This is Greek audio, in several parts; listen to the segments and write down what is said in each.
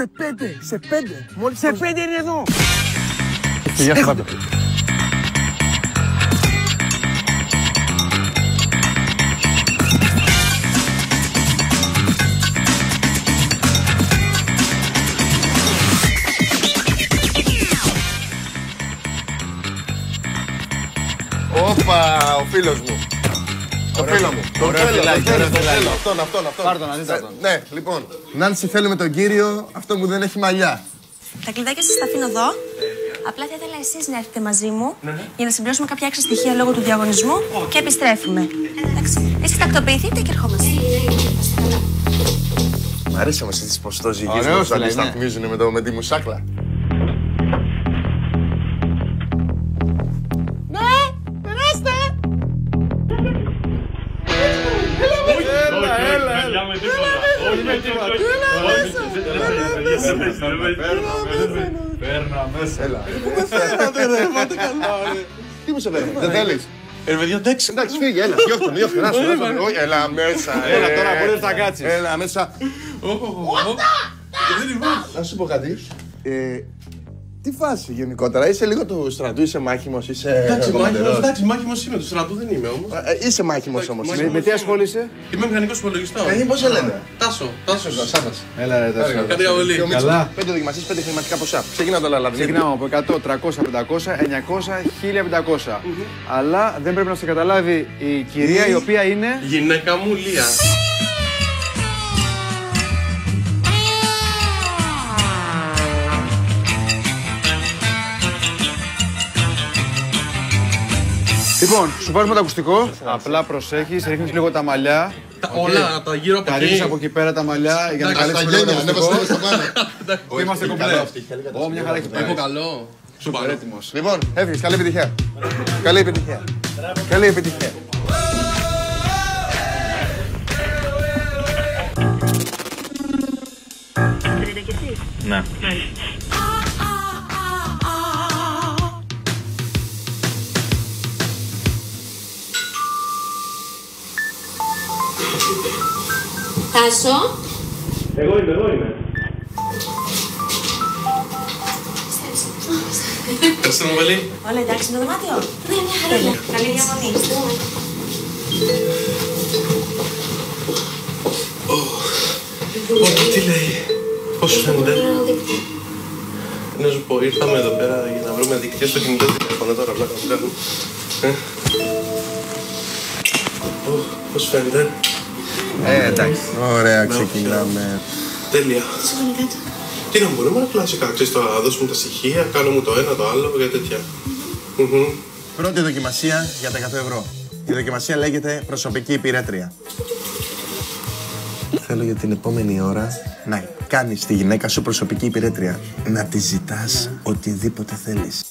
Σε πέντε. Μόλις σε 5 είναι εδώ. Γεια σου πάντα. Όπα, ο φίλος μου. Το φίλο μου. Τον θέλω. Αυτόν. Πάρ' τον, να δείτε αυτόν. Ναι, λοιπόν. Νάνση, θέλουμε τον κύριο, αυτό που δεν έχει μαλλιά. Τα κλειδάκια σας τα αφήνω εδώ. Απλά θα ήθελα εσείς να έρθετε μαζί μου για να συμπληρώσουμε κάποια έξtra στοιχεία λόγω του διαγωνισμού και επιστρέφουμε. Εντάξει, εσείς τακτοποιηθείτε και ερχόμαστε. Μ' αρέσει όμως τις ποστόζυγες που τους αντισταθμίζουν με τη μουσάκλα. Πέρνα μέσα. Έλα. Τι μου σε παίρνει, δεν θέλεις. Παιδιά, εντάξει. Εντάξει, φύγε, έλα, διώχτον. Έλα μέσα. Έλα τώρα, μπορείς να κάτσεις. Έλα μέσα. Να σου πω κάτι. Τι φάση γενικότερα, είσαι λίγο του στρατού, είσαι μάχημος, είσαι. Εντάξει, μάχημος είμαι, του στρατού δεν είμαι όμως. Είσαι μάχημος όμως. Με τι ασχολείσαι? Είμαι μηχανικός υπολογιστών. Πώς σε λένε. Τάσο. Σάββας. Έλα ρε Τάσο. Κάτι καβολή. Καλά. 5 δοκιμασίες, 5 χρηματικά ποσά. Ξεκινά το λαλά. Ξεκινάμε από 100, 300, 500, 900, 1500. Αλλά δεν πρέπει να σε καταλάβει η κυρία η οποία είναι... Γυναίκα μου, Λία. Λοιπόν, σου πάρουμε το ακουστικό. Απλά προσέχεις, ρίχνεις λίγο τα μαλλιά. Όλα τα γύρω από τα ρίχνεις από εκεί πέρα τα μαλλιά για να καλύψεις λίγο το ακουστικό. Είμαστε κομπλέ. Μια χαρά έχει πάει. Έχω καλό. Σούπερ έτοιμος. Λοιπόν, έφυγες, καλή επιτυχία. Καλή επιτυχία. Καλή επιτυχία. Ναι. Τάσο. Εγώ είμαι. Ευχαριστώ πολύ. Όλα εντάξει είναι το δωμάτιο. Ναι, μια χαρά. Καλή διαμονή. Όχι, τι λέει. Πώς σου φαίνεται. Να σου πω, ήρθαμε εδώ πέρα για να βρούμε δίκτυα στο κινητό τηλέφωνο τώρα, απλά να κάνουμε. Πώς σου φαίνεται. Εντάξει. Ωραία, ξεκινάμε. Τέλεια. Τι να μπορούμε να κλασικά, ξέρεις, θα δώσουμε τα στοιχεία, κάνουμε το ένα, το άλλο, για τέτοια. Πρώτη δοκιμασία για τα 100 ευρώ. Η δοκιμασία λέγεται προσωπική υπηρέτρια. Θέλω για την επόμενη ώρα να κάνεις τη γυναίκα σου προσωπική υπηρέτρια. Να τη ζητάς οτιδήποτε θέλεις.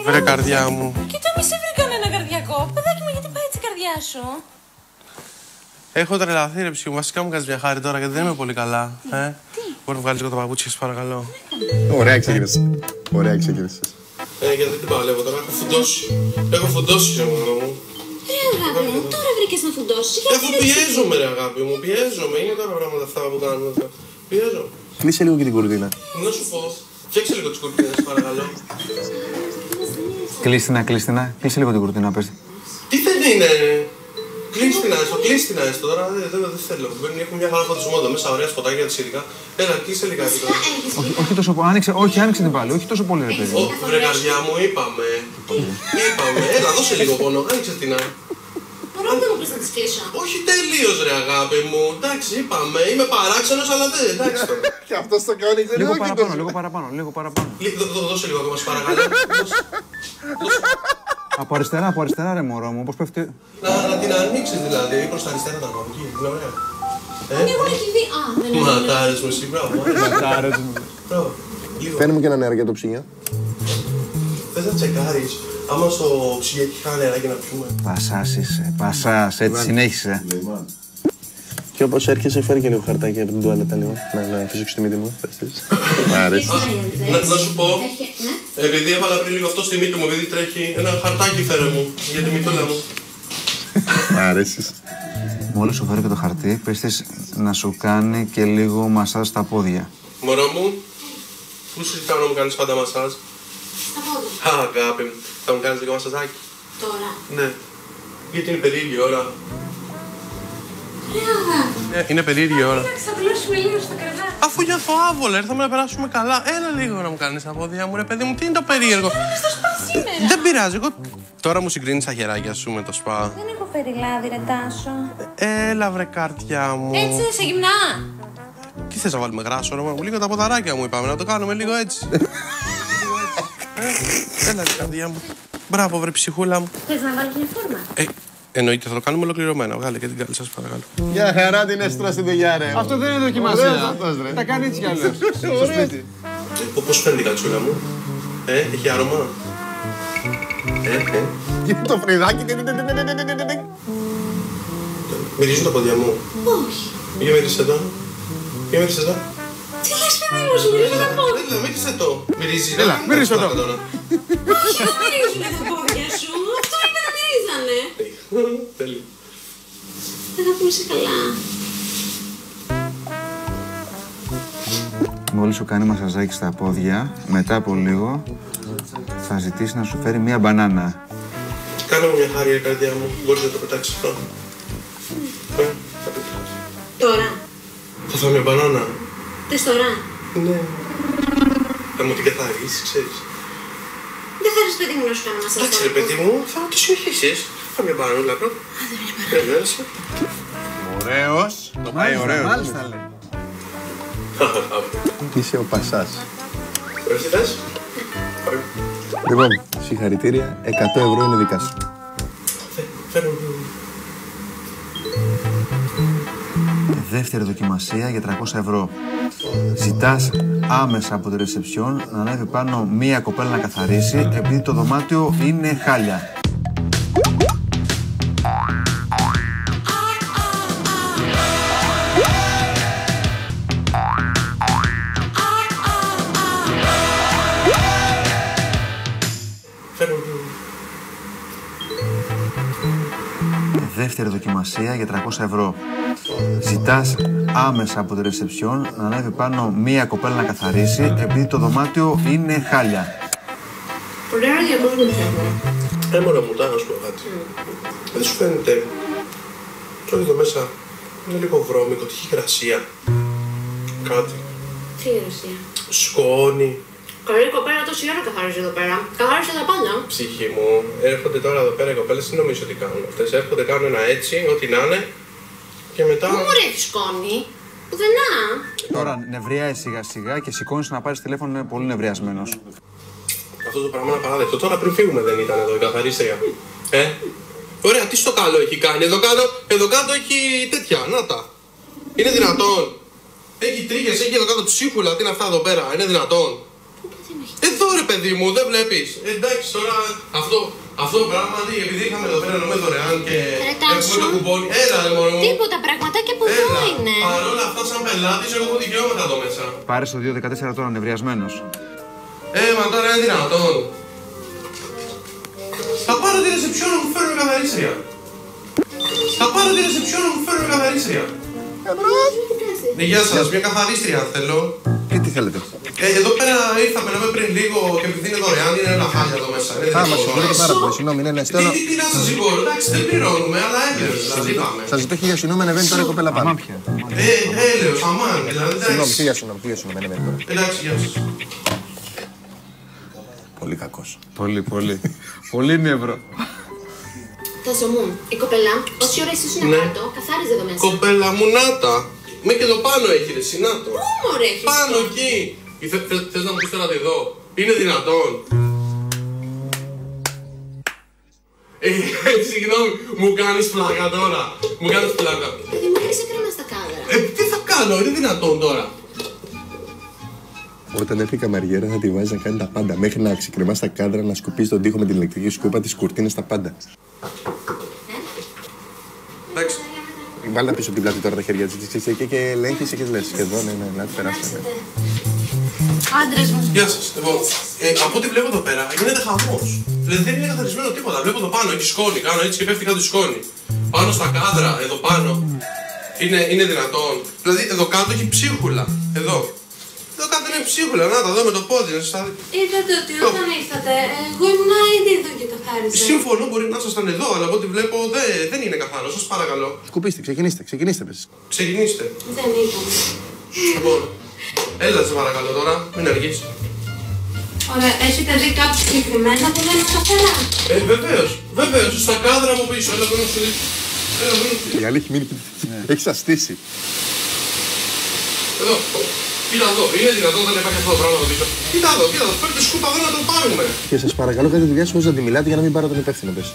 Βρε καρδιά μου. Κοίτα, μη σε βρει κανένα καρδιακό. Παιδάκι μου, γιατί πάει έτσι η καρδιά σου. Έχω τρελαθεί ρε ψυχή μου, βασικά μου κάνεις μια χάρη τώρα γιατί δεν είμαι πολύ καλά. Μπορεί να βγάλεις λίγο τα παπούτσια σου παρακαλώ. Ωραία ξεκίνησες. Γιατί δεν παλεύω τώρα, έχω φουντώσει σε μόνο μου. Ρε αγάπη μου, τώρα βρήκες να φουντώσεις. Αφού πιέζομαι ρε αγάπη μου, πιέζομαι. Είναι τώρα πράγματα αυτά που κάνουμε. Πιέζομαι. Κλείσε λίγο και την κουρτίνα. Να σου πω, φτιάξε λίγο τις κουρτίνες παρακαλώ. Κλείσε λίγο την κουρτίνα, πες. Τι δεν είναι. Κλείστη να έστω τώρα, δεν θέλω. Έχουν μια χαρά φωτισμόντα μέσα, ωραία σποτάκια της ειδικά. Έλα, κλείσε λιγάκι τώρα. Όχι τόσο πολύ, άνοιξε την πάλι, όχι τόσο πολύ ρε παιδί. Βρε καρδιά μου, είπαμε. Έλα, δώσε λίγο πόνο, άνοιξε την άλλη. Μπορώ να μου πεις να τις κλείσω. Όχι τελείως ρε αγάπη μου, εντάξει είπαμε, είμαι παράξενος αλλά δεν, εντάξει τώρα. Και αυτός το κάνει, δεν Λίγο παραπάνω. Δώσε λίγο ακόμα, παρακαλώ. Από αριστερά ρε μωρό μου, πώς πέφτει. Να την ανοίξεις δηλαδή, προς τα αριστερά τα πάμε, είναι ωραία. Έχουν εκεί δει, δεν είναι. Ματάρες μου εσύ, μπράβο. Μπράβο. Φέρνει μου και ένα νερό για το ψυγείο. Θες να τσεκάρεις, άμα στο ψυγείο έχει χά νεράκι να πιούμε. Πασάς, έτσι συνέχισε. Και όπως έρχεσαι, φέρει και λίγο χαρτάκι από την τουάλετα λίγο. Να φυσήξω τη μύτη μου. Μ' αρέσει. Να σου πω, επειδή έβαλα πριν λίγο αυτό στη μύτη μου, επειδή τρέχει, ένα χαρτάκι φέρε μου για τη μύτωλα μου. Μ' αρέσεις. Μόλις σου φέρω και το χαρτί, πες της να σου κάνει και λίγο μασάζ στα πόδια. Μωρό μου, πού σου ζητάω να μου κάνεις πάντα μασάζ? Στα πόδια. Αγάπη μου, θα μου κάνεις λίγο μασαζάκι? Τώρα. Ναι. Γιατί είναι περίεργη ώρα. Είναι περίεργη ώρα. Θα πλώσουμε λίγο στο κρεβάτι. Αφού για το άβολα, ήρθαμε να περάσουμε καλά. Έλα λίγο να μου κάνεις τα πόδια μου, ρε παιδί μου, τι είναι το περίεργο. Στο σπα σήμερα. Δεν πειράζει, εγώ τώρα μου συγκρίνεις τα χεράκια σου με το σπα. Δεν έχω φέρει λάδι, ρε Τάσο. Έλα βρε κάρτια μου. Έτσι, σε γυμνά. Τι θες να βάλουμε γράσο, ρε μου, λίγο τα ποδαράκια μου είπαμε, να το κάνουμε λίγο έτσι. Έλα ρε καρδιά μου. Μπράβο βρε ψυχούλα μου. Θες να βάλεις μια φόρμα? Εννοείται θα το κάνουμε ολοκληρωμένα. Βγάλε και την κάλη σας παρακαλώ. Για χαρά την έστρα στη δουλειά, ρε. Αυτό δεν είναι δοκιμασία. Τα κάνει έτσι κι αλλιώς. Στο σπίτι. Πώς φαίνεται η καλτσούλα μου? Έχει άρωμα? Και το φρυδάκι. Μυρίζουν τα πόδια μου? Όχι. Για μύρισε το. Για μύρισε το. Τι λες, παιδί μου, σου μυρίζουν τα πόδια. Έλα, μύρισε το. Μυρίζει. Έλα, μύρισε το. Όχι, δεν μυρίζουν τα πόδια σου. Αυτό είπε να μυρίζανε. Τέλειο. Δεν θα πούμε σε καλά. Μόλις σου κάνει μασαζάκι στα πόδια, μετά από λίγο θα ζητήσει να σου φέρει μία μπανάνα. Κάνε μου μια χάρη, καρδιά μου. Μπορείς να το πετάξεις αυτό? Θα πετάξεις. Τώρα. Θα φάω μια μπανάνα. Θες τώρα? Ναι. Θα μου την καθαρίσεις, ξέρεις. Δεν θέλεις, παιδί μου, να σου κάνω μασάζ? Εντάξει ρε παιδί μου, θα το συνεχίσεις. Θα μια μπανανούλα πρώτα. Έλα. Ωραίος. Το πάει ωραίος. Μάλιστα λέει. Είσαι ο Πασάς. Ωραία, τι θες? Λοιπόν, συγχαρητήρια. 100 ευρώ είναι δικά σου. Φέρνω. Δεύτερη δοκιμασία για 300 ευρώ. Ζητάς άμεσα από τη ρεσεψιόν να ανέβει πάνω μία κοπέλα να καθαρίσει επειδή το δωμάτιο είναι χάλια. Δεύτερη δοκιμασία για 300 ευρώ. Ζητάς άμεσα από τη ρεσεψιόν να ανέβει πάνω μία κοπέλα να καθαρίσει επειδή το δωμάτιο είναι χάλια. Ωραία, για κόσμο δεν θέλουμε. Μωρό μου, να σου πω κάτι. Δεν σου φαίνεται? Το εδώ μέσα είναι λίγο βρώμικο, τι έχει υγρασία. Κάτι. Τι υγρασία? Σκόνη. Καλή κοπέλα, τόση ώρα καθάριζε εδώ πέρα. Καθάρισε τα πάντα. Ψυχή μου, έρχονται τώρα εδώ πέρα οι κοπέλες, τι νομίζω ότι κάνουν αυτές? Έρχονται, κάνουν ένα έτσι, ό,τι να είναι και μετά. Πού μου έχει σκόνη? Πουθενά. Τώρα νευριάζει σιγά σιγά και σηκώνεις να πάρεις τηλέφωνο, είναι πολύ νευριασμένος. Αυτό το πράγμα είναι απαράδεκτο. Τώρα πριν φύγουμε δεν ήταν εδώ η καθαρίστρια. Ωραία, τι στο καλό έχει κάνει? Εδώ κάτω έχει τέτοια, να τα. Είναι δυνατόν? Έχει τρίχες, έχει εδώ κάτω ψίχουλα, τι είναι αυτά εδώ πέρα, είναι δυνατόν? Εδώ ρε παιδί μου, δεν βλέπεις? Εντάξει τώρα αυτό το πράγμα, επειδή είχαμε εδώ πέρα εννοούμε δωρεάν και έχουμε το κουπόνι. Έλα ρε μωρό μου. Τίποτα, πραγματάκια από εδώ είναι. Παρόλα αυτά σαν πελάτης εγώ έχω δικαιώματα εδώ μέσα. Πάρε στο 214 τώρα νευριασμένος. Μα τώρα είναι δυνατόν? Θα πάρω τη ρεσεψιόν να μου φέρουν καθαρίστρια. Θα πάρω τη ρεσεψιόν να μου φέρουν καθαρίστρια. Γεια σας, μια καθαρίστρια θέλω. Και τι θέλετε? Εδώ πέρα ήρθαμε να πριν λίγο και επειδή είναι δωρεάν, είναι ένα χάλια εδώ μέσα. Μας συγχωρείτε πάρα πολύ, συγγνώμη, ναι, στέλνω. Τι να σας συγχωρώ, εντάξει, δεν πληρώνουμε, αλλά έλεος, δηλαδή πάμε. Σας ζητώ 1000 συγγνώμη, ανεβαίνει τώρα η κοπέλα πάνω. Έλεος, αμάν, δηλαδή Συγγνώμη, εντάξει. 1000 συγγνώμη, ανεβαίνει τώρα. Εντάξει, γεια σας. Πολύ κακός. Πολύ, πολύ. Πολύ νεύρο. Τάσο μου, η κοπέλα, όση ώρα εσύ ήσουν κάτω, καθάριζε εδώ μέσα. Κοπέλα μου, νάτα. Μέχρι εδώ πάνω έχει ρε, συνάτο. Πού μωρέ έχεις? Πάνω εκεί. Θες να μου πεις τώρα να τη δω? Είναι δυνατόν? Συγγνώμη, μου κάνεις πλάκα τώρα. Μου κάνεις πλάκα. Παιδί μου, έχεις κρίμα στα κάδρα. Τι θα κάνω, είναι δυνατόν τώρα? Όταν έρθει η καμαριέρα θα τη βάζει να κάνει τα πάντα. Μέχρι να ξεκρεμά τα κάδρα, να σκουπίσει τον τοίχο με την ηλεκτρική σκούπα, τις κουρτίνες, τα πάντα. Εντάξει. Βάλτε πίσω την πλάτη τώρα τα χέρια της και ελέγχεις και λες. Και εδώ, ναι, να τη περάσουμε. Άντρες μου. Γεια σας. Λοιπόν, από ό,τι βλέπω εδώ πέρα γίνεται χαμός. Δηλαδή δεν είναι καθαρισμένο τίποτα. Βλέπω εδώ πάνω, έχει σκόνη. Κάνω έτσι και πέφτει κάτω η σκόνη. Πάνω στα κάδρα, εδώ πάνω. Είναι δυνατόν. Δηλαδή εδώ κάτω έχει ψίχουλα. Εδώ. Εδώ κάτω είναι ψίχουλα. Να τα δω με το πόδι. Είδατε ότι όταν ήρθατε, εγώ ήμουν ήδη εδώ και καθάρισα. Συμφωνώ, μπορεί να ήσασταν εδώ, αλλά από ό,τι βλέπω δεν είναι καθαρό. Σας παρακαλώ. Σκουπίστε, ξεκινήστε πες. Ξεκινήστε. Δεν ήταν. Λοιπόν, έλα σε παρακαλώ τώρα, μην αργείς. Ωραία, έχετε δει κάποιο συγκεκριμένα που δεν είναι καθαρά? Βεβαίως, στα κάδρα από πίσω. Έλα, πρέπει να σου δείξω. Η άλλη έχει μείνει. Έχει αστήσει. Εδώ, κοίτα εδώ, είναι δυνατόν να υπάρχει αυτό το πράγμα εδώ πίσω. Κοίτα εδώ, φέρτε σκούπα εδώ να το πάρουμε. Και σας παρακαλώ κάντε τη δουλειά σας να τη μιλάτε για να μην πάρω τον υπεύθυνο πες.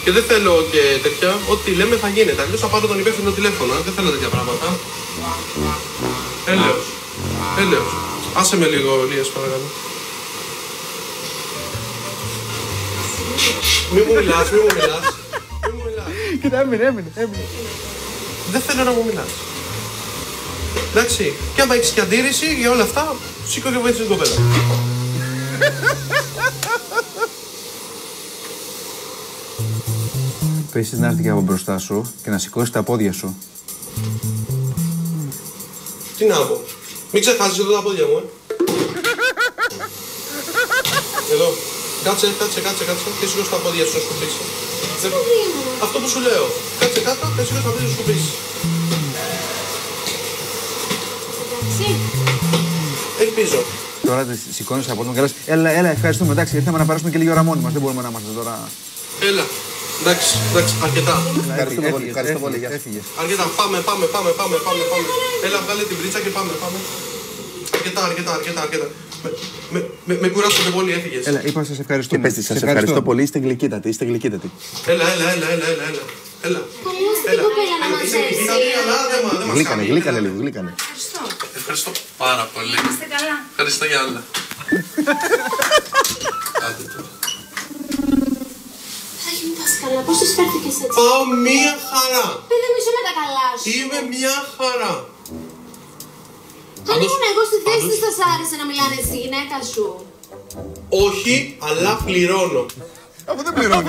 Και δεν θέλω και τέτοια, ό,τι λέμε θα γίνεται. Αλλιώς θα πάρω τον υπεύθυνο τηλέφωνο, δεν θέλω τέτοια πράγματα. Έλεος. Άσε με λίγο, Λίας, παρακαλώ. Μη μου μιλάς. Κοίτα, έμεινε. Δεν θέλω να μου μιλάς. Εντάξει, και άμα έχεις και αντίρρηση για όλα αυτά, σήκω και βοήθησε την κοπέλα. Πες να έρθει και από μπροστά σου και να σηκώσεις τα πόδια σου. Τι να πω. Μην ξεχάσεις εδώ τα πόδια μου, Εδώ. Κάτσε και σηκώσει τα πόδια σου να σκουπίσει. Αυτό που σου λέω. Κάτσε κάτω και σηκώσει τα πόδια σου να σκουπίσει. Ελπίζω. Τώρα σηκώνεις τα πόδια μου και λες, έλα, ευχαριστούμε, εντάξει, ήρθαμε να περάσουμε και λίγη ώρα μόνοι μας, δεν μπορούμε να είμαστε τώρα. Έλα. Εντάξει, αρκετά. Ευχαριστώ πολύ. Έφυγες. Αρκετά, πάμε. Έλα, βγάλε την πρίτσα και πάμε. Αρκετά. Με κουράσατε πολύ, έφυγες. Έλα, είπα σας ευχαριστούμε. Και πες σας ευχαριστώ πολύ, είστε γλυκύτατοι. Έλα. Καλώς την κοπέλα να μας έρθει. Γλύκανε λίγο. Ευχαριστώ πάρα πολύ. Είστε καλά. Ευχαριστώ για όλα. Άντε τώρα. Αχ, μην πας καλά. Πώς τους φέρθηκες έτσι? Πάω μία χαρά. Παιδί μου, είσαι με τα καλά σου. Είμαι μία χαρά. Αν ήμουν εγώ στη θέση της, θα σ' άρεσε να μιλάνε στη γυναίκα σου? Όχι, αλλά πληρώνω. Αφού δεν πληρώνει.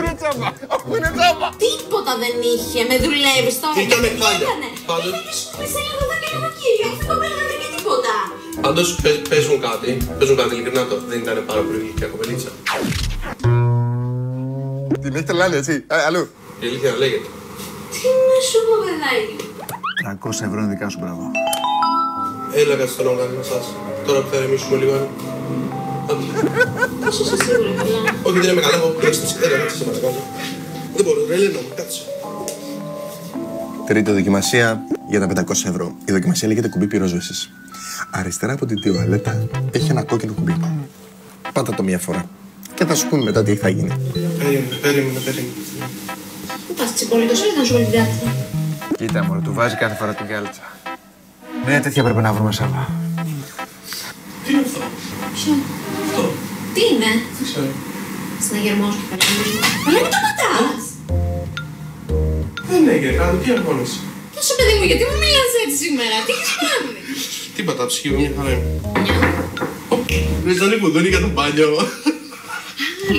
Αφού είναι τσάμπα. Τίποτα δεν είχε. Με δουλεύεις τώρα. Ήτανε χάλια. Πάντως. Είσαι λίγο εδώ και λίγο εκεί. Αυτή η κοπέλα δεν βρήκε τίποτα. Πάντως, πες μου κάτι ειλικρινά τώρα. Δεν ήταν πάρα πολύ γλυκιά κοπελίτσα. Την έχει τρελάνει έτσι. Αλλού. Η αλήθεια να λέγεται. Τι να σου πω, παιδάκι. 300 ευρώ είναι δικά σου, μπράβο. Έλα κάτσε το λόγο με εσάς. Τώρα που θα ρεμίσουμε λίγο. Πόσο είσαι σίγουρα καλά? Όχι, δεν είμαι καλά, έχω κλείσει τη σιχτέρια, κάτσε σε παρακαλώ. Δεν μπορώ, ρε Ελένα μου, κάτσε. Τρίτη δοκιμασία για τα 500 ευρώ. Η δοκιμασία λέγεται κουμπί πυρόσβεσης. Αριστερά από την τουαλέτα έχει ένα κόκκινο κουμπί. Πάτα το μία φορά. Και θα σου πούμε μετά τι θα γίνει. Περίμενε. Πού πας τσιπολίτος, ήρθα να σου πω την τάχτη. Κοίτα μωρέ, του βάζει κάθε φορά την κάλτσα. Μια τέτοια πρέπει να βρούμε, Σάβα. Τι είναι αυτό? Ποιο? Αυτό. Τι είναι? Δεν ξέρω. Συναγερμός και καλά. Αλλά μην το πατάς. Δεν έγινε κάτι, τι αγώνες. Θα σου παιδί μου, γιατί μου μιλάς έτσι σήμερα, τι έχεις κάνει? Τίποτα, ψυχή μου, μια χαρά είναι. Βρες τον υποδούνι για το μπάνιο.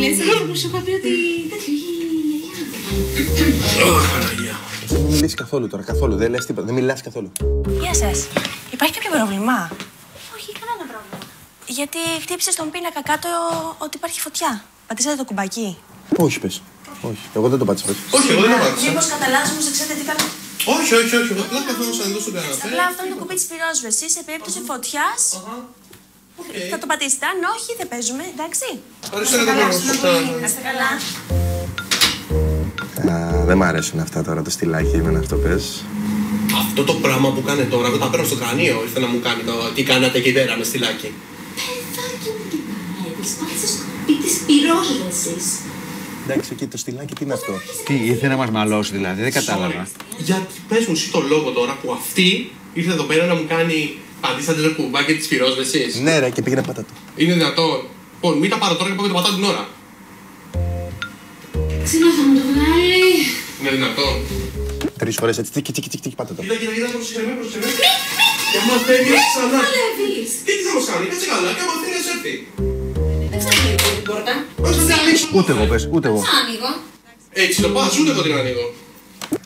Λες, εγώ που σου είχα πει ότι τέτοιο είχε η γιαγιά. Αχ, Παναγία. Δεν μιλήσει καθόλου τώρα, καθόλου. Δεν λες τίποτα, δεν μιλάς καθόλου. Γεια σας. Υπάρχει κάποιο πρόβλημα? Όχι, κανένα πρόβλημα. Γιατί χτύπησε στον πίνακα κάτω ότι υπάρχει φωτιά. Πατήσατε το κουμπάκι. Όχι, πες. Όχι, εγώ δεν το πάτησα. Όχι, εγώ δεν το πάτησα. Μήπως κατά λάθος μου ξέρετε τι κάνω? Όχι, εγώ απλά καθόμουν εδώ στον καναπέ. Απλά αυτό είναι το κουμπί της πυρόσβεσης. Σε περίπτωση φωτιάς θα το πατήσετε. Αν όχι, δεν παίζουμε, εντάξει. Ευχαριστώ για το χρόνο. Να είστε καλά. Δεν μ' αρέσουν αυτά τώρα το στυλάκι, εμένα αυτό πες. Αυτό το πράγμα που κάνει τώρα, εγώ τα παίρνω στο κρανίο. Ήρθε να μου κάνει το τι κάνατε εκεί πέρα με στυλάκι. Παιδάκι μου, τι παρέμβεις, πάτησες στο κουμπί της πυρόσβεσης. Εντάξει, εκεί το στυλάκι τι είναι αυτό. Τι, ήρθε να μας μαλώσει δηλαδή, δεν κατάλαβα. Γιατί πες μου εσύ το λόγο τώρα που αυτή ήρθε εδώ πέρα να μου κάνει πατήσατε το κουμπάκι της πυρόσβεσης. Ναι, ρε, και πήγαινε πάτα του. Είναι δυνατόν? Λοιπόν, μην τα πάρω τώρα και πάω και το πατάω την ώρα. Ξύλο θα μου το βγάλει. Είναι δυνατόν? 3 φορές έτσι, τίκι, πάτα το. Κοίτα, προσεχεμένο. Και άμα φεύγεις ξανά. Παλεύεις. Τι θα μας κάνει, κάτσε καλά, και άμα θέλεις έρθει. Δεν ξανανοίγω την πόρτα. Όχι, δεν ανοίξω. Ούτε εγώ, πες, ούτε εγώ. Ξανανοίγω. Έτσι το πας, ούτε εγώ την ανοίγω.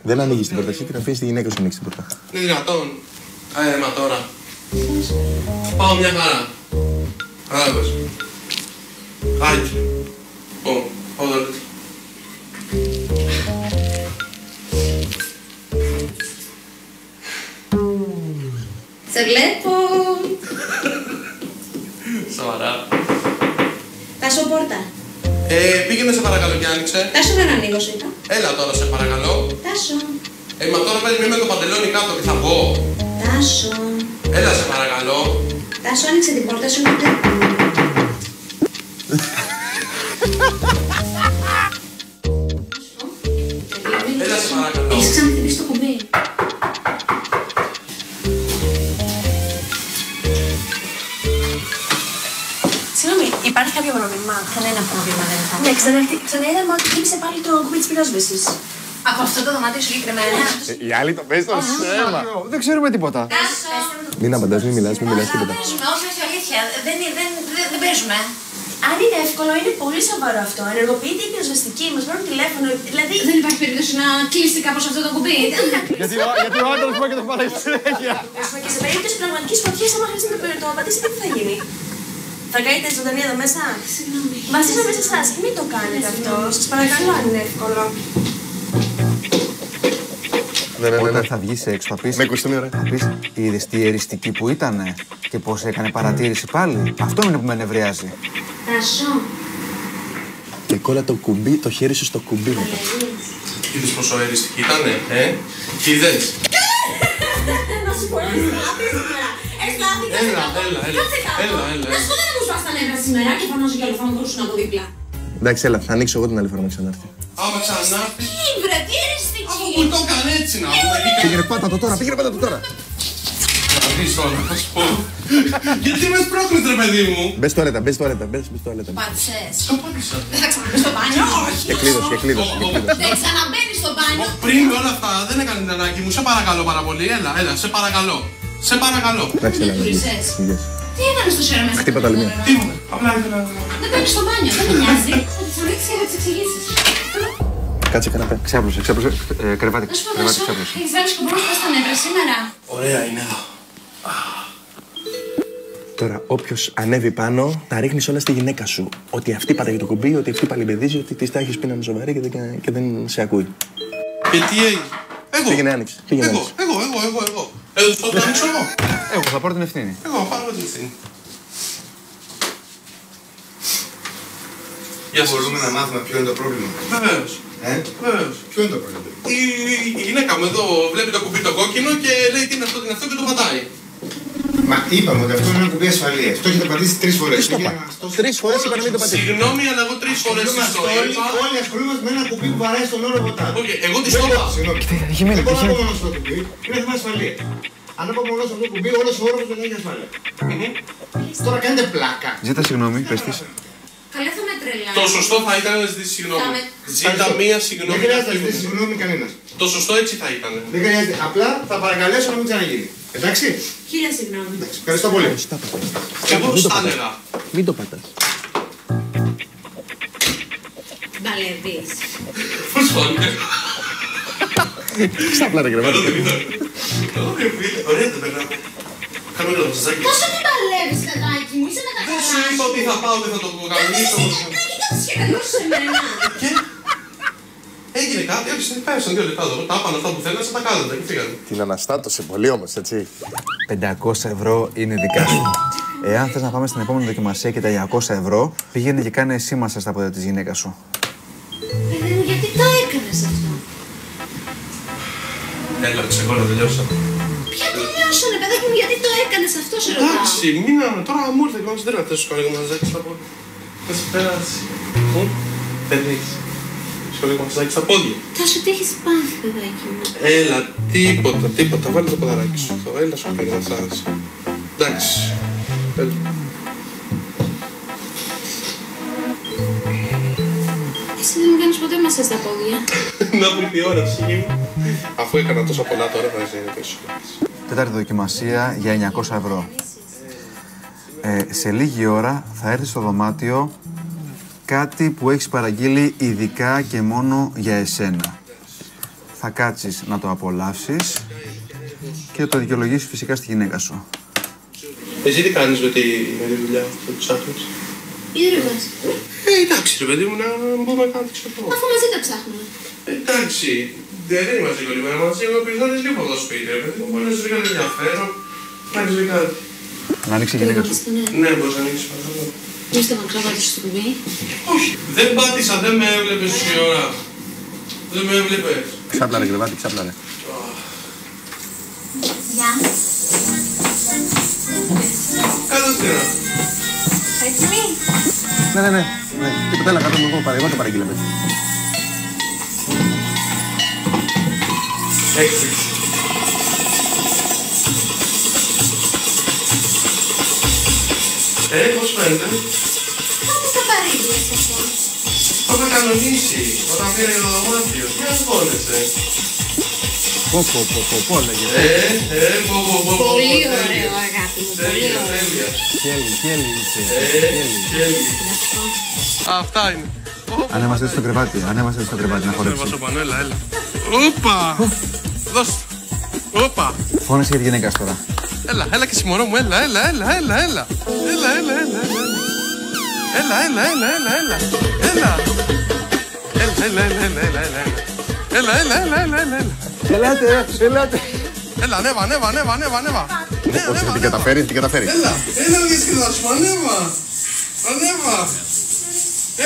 Δεν ανοίγεις την πόρτα εσύ και θα αφήσεις τη γυναίκα σου να ανοίξει την πόρτα. Είναι δυνατόν. Μα τώρα. Πάω μια χαρά. Κατάλαβες. Άιτε. Πάω τώρα. Σε βλέπω. Σοβαρά. Τάσο πόρτα. Πήγαινε σε παρακαλώ και άνοιξε. Τάσο δεν ανοίγω σου είπα. Έλα τώρα σε παρακαλώ. Τάσο. Μα τώρα παίρνει με το παντελόνι κάτω και θα μπω. Τάσο. Έλα σε παρακαλώ. Τάσο άνοιξε την πόρτα σου. Έλα σε παρακαλώ. Έχεις ξαναχτυπήσει το κουμπί. Συγγνώμη, υπάρχει κάποιο πρόβλημα? Κανένα πρόβλημα δεν θα. Ναι, ξαναείδαμε ότι χτύπησε πάλι το κουμπί της πυρόσβεσης. Από αυτό το δωμάτιο συγκεκριμένα. Οι άλλοι το πες στο σέμα. Δεν ξέρουμε τίποτα. Μην απαντάς, μην μιλάς τίποτα. Παίζουμε, όχι, αλήθεια. Δεν παίζουμε. Αν είναι εύκολο, είναι πολύ σοβαρό αυτό. Ενεργοποιείται η πυροσβεστική, μας παίρνουν τηλέφωνο. Δηλαδή. Δεν υπάρχει περίπτωση να κλείσει κάπως αυτό το κουμπί. Γιατί ο άντρας πάει και το πάρει συνέχεια. Και σε περίπτωση πραγματικής φωτιάς, άμα χρειάζεται να το πατήσετε, τι θα γίνει? Θα κάνετε ζωντανή εδώ μέσα? Συγγνώμη. Βασίζομαι σε εσάς. Μην το κάνετε αυτό. Σας παρακαλώ, αν είναι εύκολο. Όταν θα βγεις έξω, θα πεις. Με κουστούμι, ωραία. Θα πεις, είδες τι εριστική που ήτανε και πώς έκανε παρατήρηση πάλι. Αυτό είναι που με νευριάζει. Τάσο. Και κόλλα το κουμπί, το χέρι σου στο κουμπί μετά. Είδες πόσο αεριστική ήτανε, Είδες. Να σου πω, Έλα. Να σου πω, δεν μου σπάς τα νεύρα σήμερα και φωνάζω για λοφά μου μπορούσαν από δίπλα. Εντάξει, έλα, θα ανοίξω εγώ την άλλη φορά να ξανάρθει. Άμα ξανάρθει. Ήβρε, τι εριστική. Αφού μου το έκανε έτσι να πούμε. Πήγαινε πάτα το τώρα, πήγαινε πάτα το τώρα. Να δεις τώρα, θα σου πω. Γιατί με σπρώχνεις ρε παιδί μου. Μπες τουαλέτα, μπες τουαλέτα. Πάτησες. Σκαπάτησα. Δεν θα ξαναμπείς στο μπάνιο. Όχι. Και κλείδωσε. Δεν ξαναμπαίνεις στο μπάνιο. Πριν όλα αυτά δεν έκανε την ανάγκη μου. Σε παρακαλώ πάρα πολύ. Έλα, σε παρακαλώ. Σε παρακαλώ. Εντάξει, έλα, Βρυσές. Τι έκανες το σέρα μέσα? Χτύπα τα λιμιά. Τι μου, απλά ήθελα να. Δεν παίρνεις στο μπάνιο, δεν με νοιάζει. Θα τις ανοίξεις και θα τις εξηγήσεις. Κάτσε καναπέ. Ξάπλωσε, κρεβάτι, Να σου πω, κρεβάτι, Τάσο, ξάπλωσε. έχεις βάλει σκοπό να σπάς τα νεύρα σήμερα. Ωραία είναι εδώ. Τώρα, όποιος ανέβει πάνω, τα ρίχνεις όλα στη γυναίκα σου. Ότι αυτή πατάει το κουμπί, ότι αυτή παλιμπεδίζει, ότι της τα έχεις πει να είναι σοβαρή και δεν σε ακούει. Και τι έγινε. Εγώ. Πήγαινε άνοιξε. Εγώ. Το θα ανοίξω εγώ. Εγώ θα πάρω την ευθύνη. Εγώ θα πάρω την ευθύνη. Γεια σας. Μπορούμε να μάθουμε ποιο είναι το πρόβλημα. Βεβαίως. Βεβαίως. Ποιο είναι το πρόβλημα. Η γυναίκα μου εδώ βλέπει το κουμπί το κόκκινο και λέει τι είναι αυτό και το πατάει. Μα είπαμε ότι αυτό είναι ένα κουμπί ασφαλείας. Το έχετε πατήσει 3 φορές. 3 φορές είπα να μην το πατήσει. Συγγνώμη, αλλά εγώ 3 φορές της το είπα. Όλοι ασχολούμαστε με ένα κουμπί που βαράει στον όρο ποτά. Όχι, εγώ της το είπα. Συγγνώμη. Δεν μπορώ να πω μόνο στο κουμπί. Είναι θέμα ασφαλείας. Αν πω μόνο στο κουμπί, όλος ο όροφος δεν έχει ασφάλεια. Τώρα κάνετε πλάκα. Ζήτα συγγνώμη, πες της. Καλά θα με τρελάνε. Το σωστό θα ήταν να ζητήσει συγγνώμη. Ζήτα μία συγγνώμη. Δεν χρειάζεται να ζητήσει συγγνώμη κανένας. Το σωστό έτσι θα ήταν. Δεν χρειάζεται. Απλά θα παρακαλέσω να μην ξαναγίνει. Εντάξει. Χίλια συγγνώμη. Ευχαριστώ πολύ. Και εγώ στα έλεγα. Μην το πατάς. Μπαλεύεις. Πώς φάνηκε. Στα απλά τα κρεβάτια. Ωραία δεν περνάμε. Χαμένο το ζάκι. Πόσο μην μπαλεύεις, παιδάκι μου, είσαι με τα Δεν σου καλά είπα σου. ότι θα πάω και θα το κανονίσω. Και κάτσε και καλώς σε μένα. Και έγινε κάτι, άρχισε πέρασαν 2 λεπτά εδώ. Τα έπανε αυτά που θέλανε, τα κάνατε και φύγανε. Την αναστάτωσε πολύ όμως, έτσι. 500 ευρώ είναι δικά σου. Εάν θες να πάμε στην επόμενη δοκιμασία και τα 200 ευρώ, πήγαινε και κάνε εσύ μάσα στα πόδια της γυναίκας σου. Παιδί μου, γιατί το έκανες αυτό? Έλα, εγώ να τελειώσαμε. Ποια τελειώσανε, παιδάκι μου, γιατί το έκανες αυτό, σε ρωτάω. Εντάξει, μην τώρα μου ήρθε και δεν θα θέσω λίγο μαζάκι στα πόδια. Θα σε περάσει. Περνείς. Σου λίγο μαζάκι στα πόδια. Τάσο, τι έχεις πάθει, παιδάκι μου? Έλα, τίποτα. Βάλε το ποδαράκι σου εδώ. Έλα, σου πει να φτάσει. Εντάξει. Έλα. Εσύ δεν μου κάνεις ποτέ μασά στα πόδια. Να βρει η ώρα, ψυχή μου. Αφού έκανα τόσα πολλά τώρα, θα ζήσει πίσω. Τέταρτη δοκιμασία για 900 ευρώ. Σε λίγη ώρα θα έρθει στο δωμάτιο κάτι που έχεις παραγγείλει ειδικά και μόνο για εσένα. θα κάτσεις να το απολαύσεις και θα το δικαιολογήσεις φυσικά στη γυναίκα σου. Εσύ τι κάνεις με τη δουλειά που ψάχνεις? Ήρωας. Εντάξει ρε παιδί μου, να μπούμε κάτι ξέρω. Αφού μαζί τα ψάχνουμε. Εντάξει, δεν είμαστε κολλημένοι μαζί, εγώ πηγαίνω λίγο από το σπίτι ρε παιδί μου, μπορεί να σου βρει ενδιαφέρον, να έχεις βρει κάτι. Να ανοίξει η γυναίκα σου. Ναι, μπορείς να ανοίξεις παρακαλώ. Είστε με κρεβάτι στο κουμπί. Όχι, δεν πάτησα, δεν με έβλεπες τόση ώρα. Δεν με έβλεπες. Ξάπλαρε κρεβάτι, ξάπλαρε. Γεια. Κάτω στήρα. Έτοιμοι? Ναι. Τίποτα άλλα κάτω μου, εγώ το παραγγείλα παιδί. Έκπληξη. Πώς φαίνεται? Κάπου στα παρήγγειλες αυτό. Το είχα κανονίσει όταν πήρε το δωμάτιο. Τι αγχώνεσαι? Πω λέγεται. Πολύ ωραίο αγάπη μου, πολύ ωραίο. Χέλη είσαι. Αυτά είναι. Ανέβαστε στο κρεβάτι, να χορέψει. Βάζω πάνω, έλα. Όπα! Δώσ' το. Όπα! Φώνασε για τη γυναίκα σου τώρα. Έλα και εσύ μωρό μου, έλα. Έλα. Ελάτε. Έλα, ανέβα. Όχι, την καταφέρει. Έλα, γιατί θα σου ανέβα.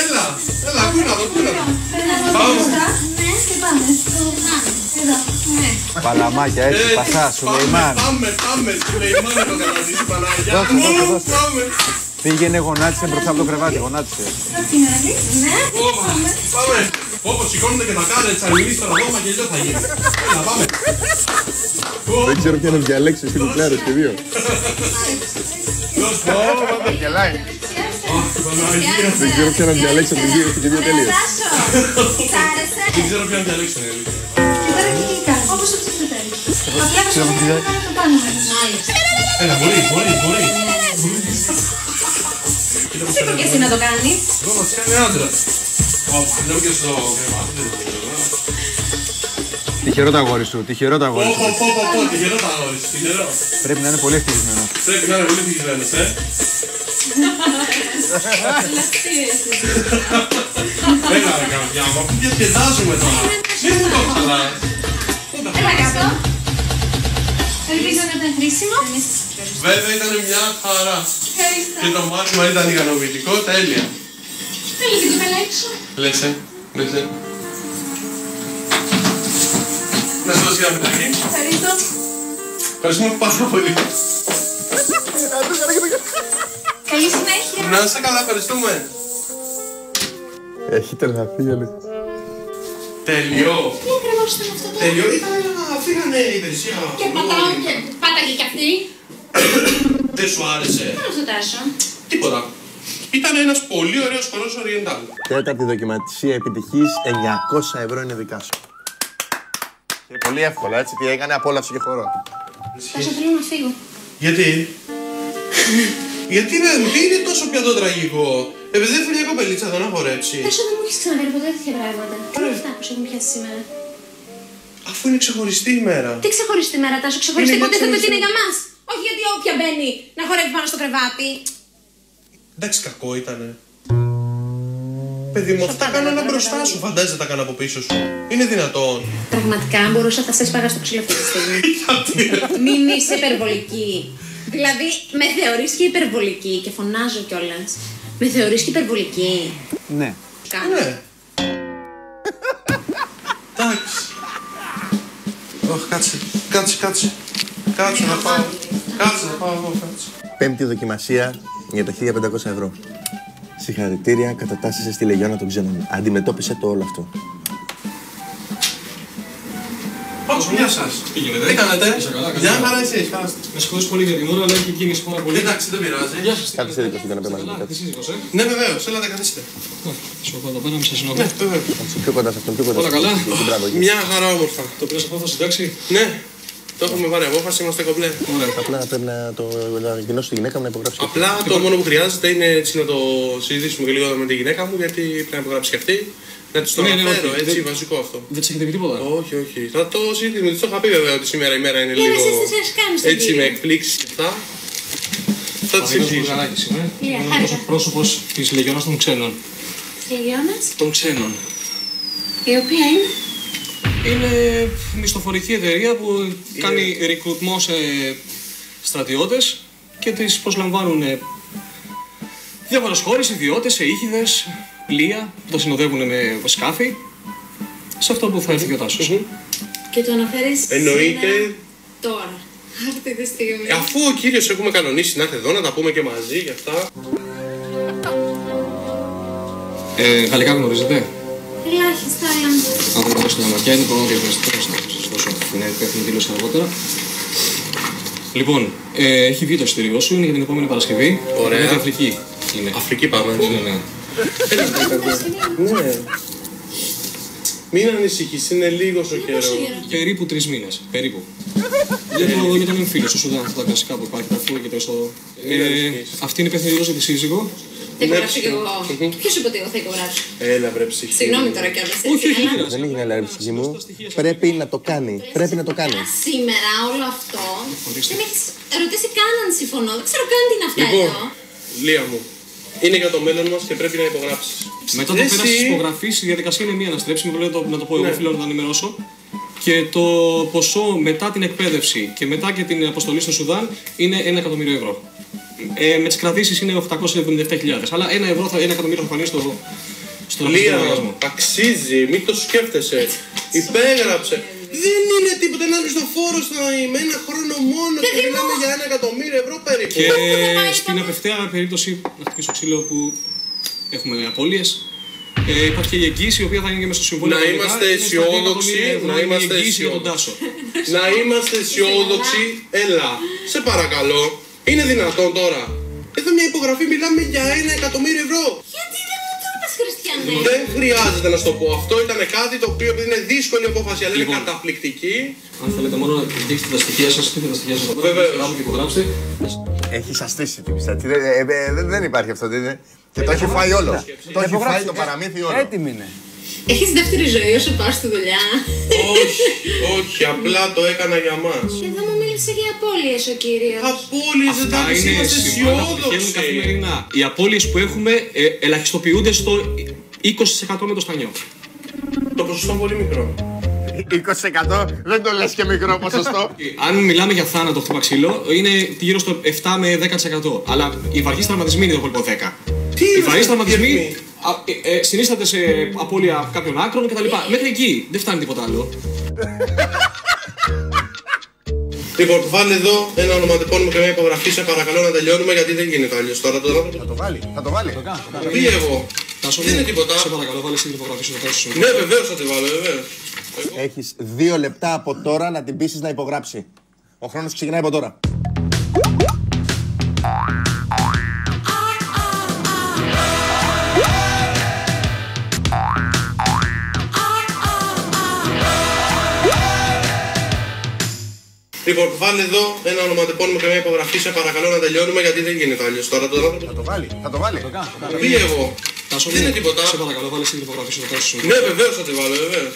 Έλα, κούνα το. Πάμε. Ναι, και πάμε. Εδώ, ναι. Παλαμάκια έτσι, πασά, Σουλεϊμάν. Πάμε, Σουλεϊμάν το καταδείξει Παναγιά. Δώσε. Πάμε. Πήγαινε, γονάτισε μπροστά από το κρεβάτι, γονάτισε. Ναι, Πάμε. Όπως σηκώνονται και τα κάνετε τσαλινείς στο ραδόμα και δεν θα γίνει. Έλα, πάμε. Δεν ξέρω ποια να διαλέξεις, τι κουκλάρες και δύο. Γελάει. Δεν ξέρω ποια να διαλέξεις από τις δύο και δύο τελείως. Σ' άρεσε? Δεν ξέρω ποια να διαλέξω. Και τώρα τι κάνω, όπως το ψηφιτέρι. Απλά το πάνω μας. Έλα, μπορεί. Σήκω και εσύ να το κάνεις. Εδώ μας κάνει άντρας. Λέω και στο κρεβάτι. Τυχερό το αγόρι σου, τυχερό το αγόρι σου. Τυχερό τα αγόρι σου, τυχερό. Πρέπει να είναι πολύ ευτυχισμένο. Πρέπει να είναι πολύ ευτυχισμένος, Έλα ρε καρδιά μου, αφού διασκεδάζουμε τώρα. Μην μου το χαλάς. Έλα κάτω. Ελπίζω να ήταν χρήσιμο. Βέβαια ήταν μια χαρά. Και το μάθημα ήταν ικανοποιητικό, τέλεια. Θέλει και το μελέξω. Λες. Να σου δώσει ένα φυλάκι. Ευχαριστώ. Ευχαριστούμε πάρα πολύ. Καλή συνέχεια. Να είστε καλά, ευχαριστούμε. Έχει τρελαθεί, αλήθεια. Τελειώ. Τι ακριβώς ήταν αυτό τώρα? Τελειώ, φύγανε η υπηρεσία. Και πατάω και πάταγε κι αυτή. Δεν σου άρεσε? Τι να ρωτάσω? Τίποτα. Ήταν ένας πολύ ωραίος χορός Oriental. Τέταρτη δοκιματισία επιτυχής, 900 ευρώ είναι δικά σου. Και πολύ εύκολα, έτσι, τι έκανε, απόλαυση και χορό. Τόσο θέλω να φύγω. Γιατί? Γιατί δεν είναι τόσο πιατό τραγικό. Επειδή δεν φύγει η κοπελίτσα εδώ να χορέψει. Τόσο δεν μου έχεις ξαναφέρει ποτέ τέτοια πράγματα. Τι είναι αυτά που σου έχουν πιάσει σήμερα? Αφού είναι ξεχωριστή ημέρα. Τι ξεχωριστή μέρα, Τάσο, ξεχωριστή Είναι υποτίθεται ότι ξεχωριστή. είναι για μας. Όχι γιατί όποια μπαίνει να χορεύει πάνω στο κρεβάτι. Εντάξει, κακό ήτανε. Παιδί μου, αυτά τα κάνανε μπροστά σου. Φαντάζεσαι τα κάνω από πίσω σου. Είναι δυνατόν. Πραγματικά μπορούσα να σε σπάγα στο ξύλο αυτή τη στιγμή. Μην είσαι υπερβολική. Δηλαδή, με θεωρείς και υπερβολική και φωνάζω κιόλας. Με θεωρείς και υπερβολική. Ναι. Κάνω. Ναι. Εντάξει. Όχι, κάτσε. Κάτσε να πάω. Κάτσε να πάω εγώ, κάτσε. Πέμπτη δοκιμασία για τα 1500 ευρώ. Συγχαρητήρια, κατατάσσεσαι στη Λεγιώνα των Ξένων. Αντιμετώπισε το όλο αυτό. Πώς, γεια σας. Τι γίνεται? Τι κάνετε? Είσαι καλά, Γεια καλά. χαρά εσείς, καλά. Με συγχωρείς πολύ για την ώρα, αλλά έχει κίνηση πάρα πολύ. Εντάξει, δεν πειράζει. Γεια σας. Κάτσε σε δικό σου καναπέ μαζί μου. Καλά, τι σύζυγος, Ναι, βεβαίως, έλατε καθίστε. Σου πω εδώ πέρα, μη σας Ναι, συνοχώ. βεβαίως. Πιο κοντά σε αυτόν, πιο κοντά. Όλα καλά? Μπράβο, εκεί. Μια χαρά όμορφα. Το πήρες απόφαση, εντάξει. Ναι. Το έχουμε πάρει απόφαση, είμαστε κομπλέ. Απλά πρέπει να το ανακοινώσω στη γυναίκα μου να υπογράψει. Απλά το μόνο που χρειάζεται είναι έτσι να το συζητήσουμε και λίγο με τη γυναίκα μου, γιατί πρέπει να υπογράψει και αυτή. Να τη το αναφέρω, έτσι, βασικό αυτό. Δεν τη έχετε πει τίποτα? Όχι, όχι. Θα το συζητήσουμε. Τη το είχα πει βέβαια ότι σήμερα η μέρα είναι λίγο. Έτσι με εκπλήξεις και αυτά. Θα τη συζητήσουμε. Είναι ο πρόσωπος της Λεγιώνας των Ξένων. Της Λεγιώνας? Των Ξένων. Η οποία είναι? Είναι μισθοφορική εταιρεία που κάνει ρικρουτμό σε στρατιώτες και τις προσλαμβάνουν διάφορες χώρες, ιδιώτες, σε ήχηδες, πλοία που τα συνοδεύουν με σκάφη. Σε αυτό που θα έρθει και ο Τάσος. Και το αναφέρεις εννοείται τώρα. Αυτή τη στιγμή. Αφού ο κύριος έχουμε κανονίσει να έρθει εδώ να τα πούμε και μαζί για αυτά. Γαλλικά γνωρίζετε? Ελάχιστα, αλλά. Αν δεν γνωρίζετε τα ματιά, είναι πρώτο διαβαστικό. Να σας δώσω την υπεύθυνη δήλωση αργότερα. Λοιπόν, έχει βγει το εισιτήριό σου, είναι για την επόμενη Παρασκευή. Ωραία. Είναι Αφρική. Είναι. Αφρική πάμε. Ναι. Ναι. Μην ανησυχείς, είναι λίγο ο καιρό. Περίπου 3 μήνες. Περίπου. Για τον εμφύλιο, στο Σουδάν, αυτά τα κλασικά που υπάρχει, τα φούρ και το είσοδο. Αυτή είναι η υπεύθυνη δήλωση της σύζυγο. Θα υπογράψω κι εγώ. Ποιος είπε ότι εγώ θα υπογράψω? Έλα, βρε ψυχή. Συγγνώμη τώρα κιόλας. Όχι, Δεν έγινε αλλά ψυχή μου. Πρέπει να το κάνει. Πρέπει να το κάνει. Σήμερα όλο αυτό δεν έχεις ρωτήσει καν αν συμφωνώ. Δεν ξέρω καν τι είναι αυτά Λοιπόν, εδώ. Λία μου, είναι για το μέλλον μας και πρέπει να υπογράψεις. Μετά το πέρας της υπογραφής, η διαδικασία είναι μία να στρέψουμε, να το πω εγώ, φίλο, να το ενημερώσω. Και το ποσό μετά την εκπαίδευση και μετά και την αποστολή στο Σουδάν είναι 1 εκατομμύριο ευρώ. Με τις κρατήσεις είναι 877.000. Αλλά 1 εκατομμύριο θα φανεί στο λογαριασμό. Αξίζει, μην το σκέφτεσαι. Υπέγραψε. Δεν είναι τίποτα, ένα μισθοφόρο με 1 χρόνο μόνο και μιλάμε για 1 εκατομμύριο ευρώ περίπου. Και στην απευθεία περίπτωση, να χτυπήσω ξύλο που έχουμε απώλειες, υπάρχει και η εγγύηση η οποία θα είναι και μέσα στο συμβόλαιο. Να είμαστε αισιόδοξοι, να είμαστε αισιόδοξοι. Έλα, σε παρακαλώ. Είναι δυνατόν τώρα? Εδώ μια υπογραφή μιλάμε για 1 εκατομμύριο ευρώ. Γιατί δεν μου το είπες, Χριστιανέ? Δεν χρειάζεται να σου το πω. Αυτό ήταν κάτι το οποίο είναι δύσκολη απόφαση, αλλά είναι καταπληκτική. Αν θέλετε μόνο να δείξετε τα στοιχεία σας, στείλτε τα στοιχεία σας. Βεβαίως. Και υπογράψτε. Έχει αστήσει την πιστάτη. Δεν υπάρχει αυτό. Και το έχει φάει όλο. Το έχει φάει το παραμύθι όλο. Έτοιμη είναι. Έχεις δεύτερη ζωή όσο πάω στη δουλειά? Όχι, όχι, απλά το έκανα για μας. Εδώ μου μίλησε για απώλειες ο κύριος. Απώλειες, εντάξει, είμαστε αισιόδοξοι. Καθημερινά. Οι απώλειες που έχουμε ελαχιστοποιούνται στο 20% με το στανιό. Το ποσοστό είναι πολύ μικρό. 20% δεν το λες και μικρό ποσοστό. Αν μιλάμε για θάνατο χτύπα ξύλο, είναι γύρω στο 7 με 10%. Αλλά οι βαριοί τραυματισμοί είναι το υπόλοιπο 10. Οι βαριοί τραυματισμοί συνίσταται σε απώλεια κάποιων άκρων κτλ. Μέχρι εκεί δεν φτάνει τίποτα άλλο. Λοιπόν, βάλε εδώ ένα ονοματεπώνυμο και μια υπογραφή, σε παρακαλώ να τελειώνουμε γιατί δεν γίνεται αλλιώς τώρα. Θα το βάλει, θα το βάλει. Πει εγώ. Δεν είναι τίποτα. Σε παρακαλώ, βάλε την υπογραφή σου. Ναι, βεβαίως θα τη βάλω, βεβαίως. Έχεις 2 λεπτά από τώρα να την πείσεις να υπογράψει. Ο χρόνος ξεκινάει από τώρα. Λοιπόν, βάλε εδώ ένα ονοματεπώνυμο και μια υπογραφή, σε παρακαλώ να τελειώνουμε γιατί δεν γίνεται αλλιώς τώρα. Θα το βάλει, θα το βάλει. Πει εγώ. Δεν είναι τίποτα. Σε παρακαλώ, βάλε την υπογραφή σου. Ναι, βεβαίως θα τη βάλω, βεβαίως.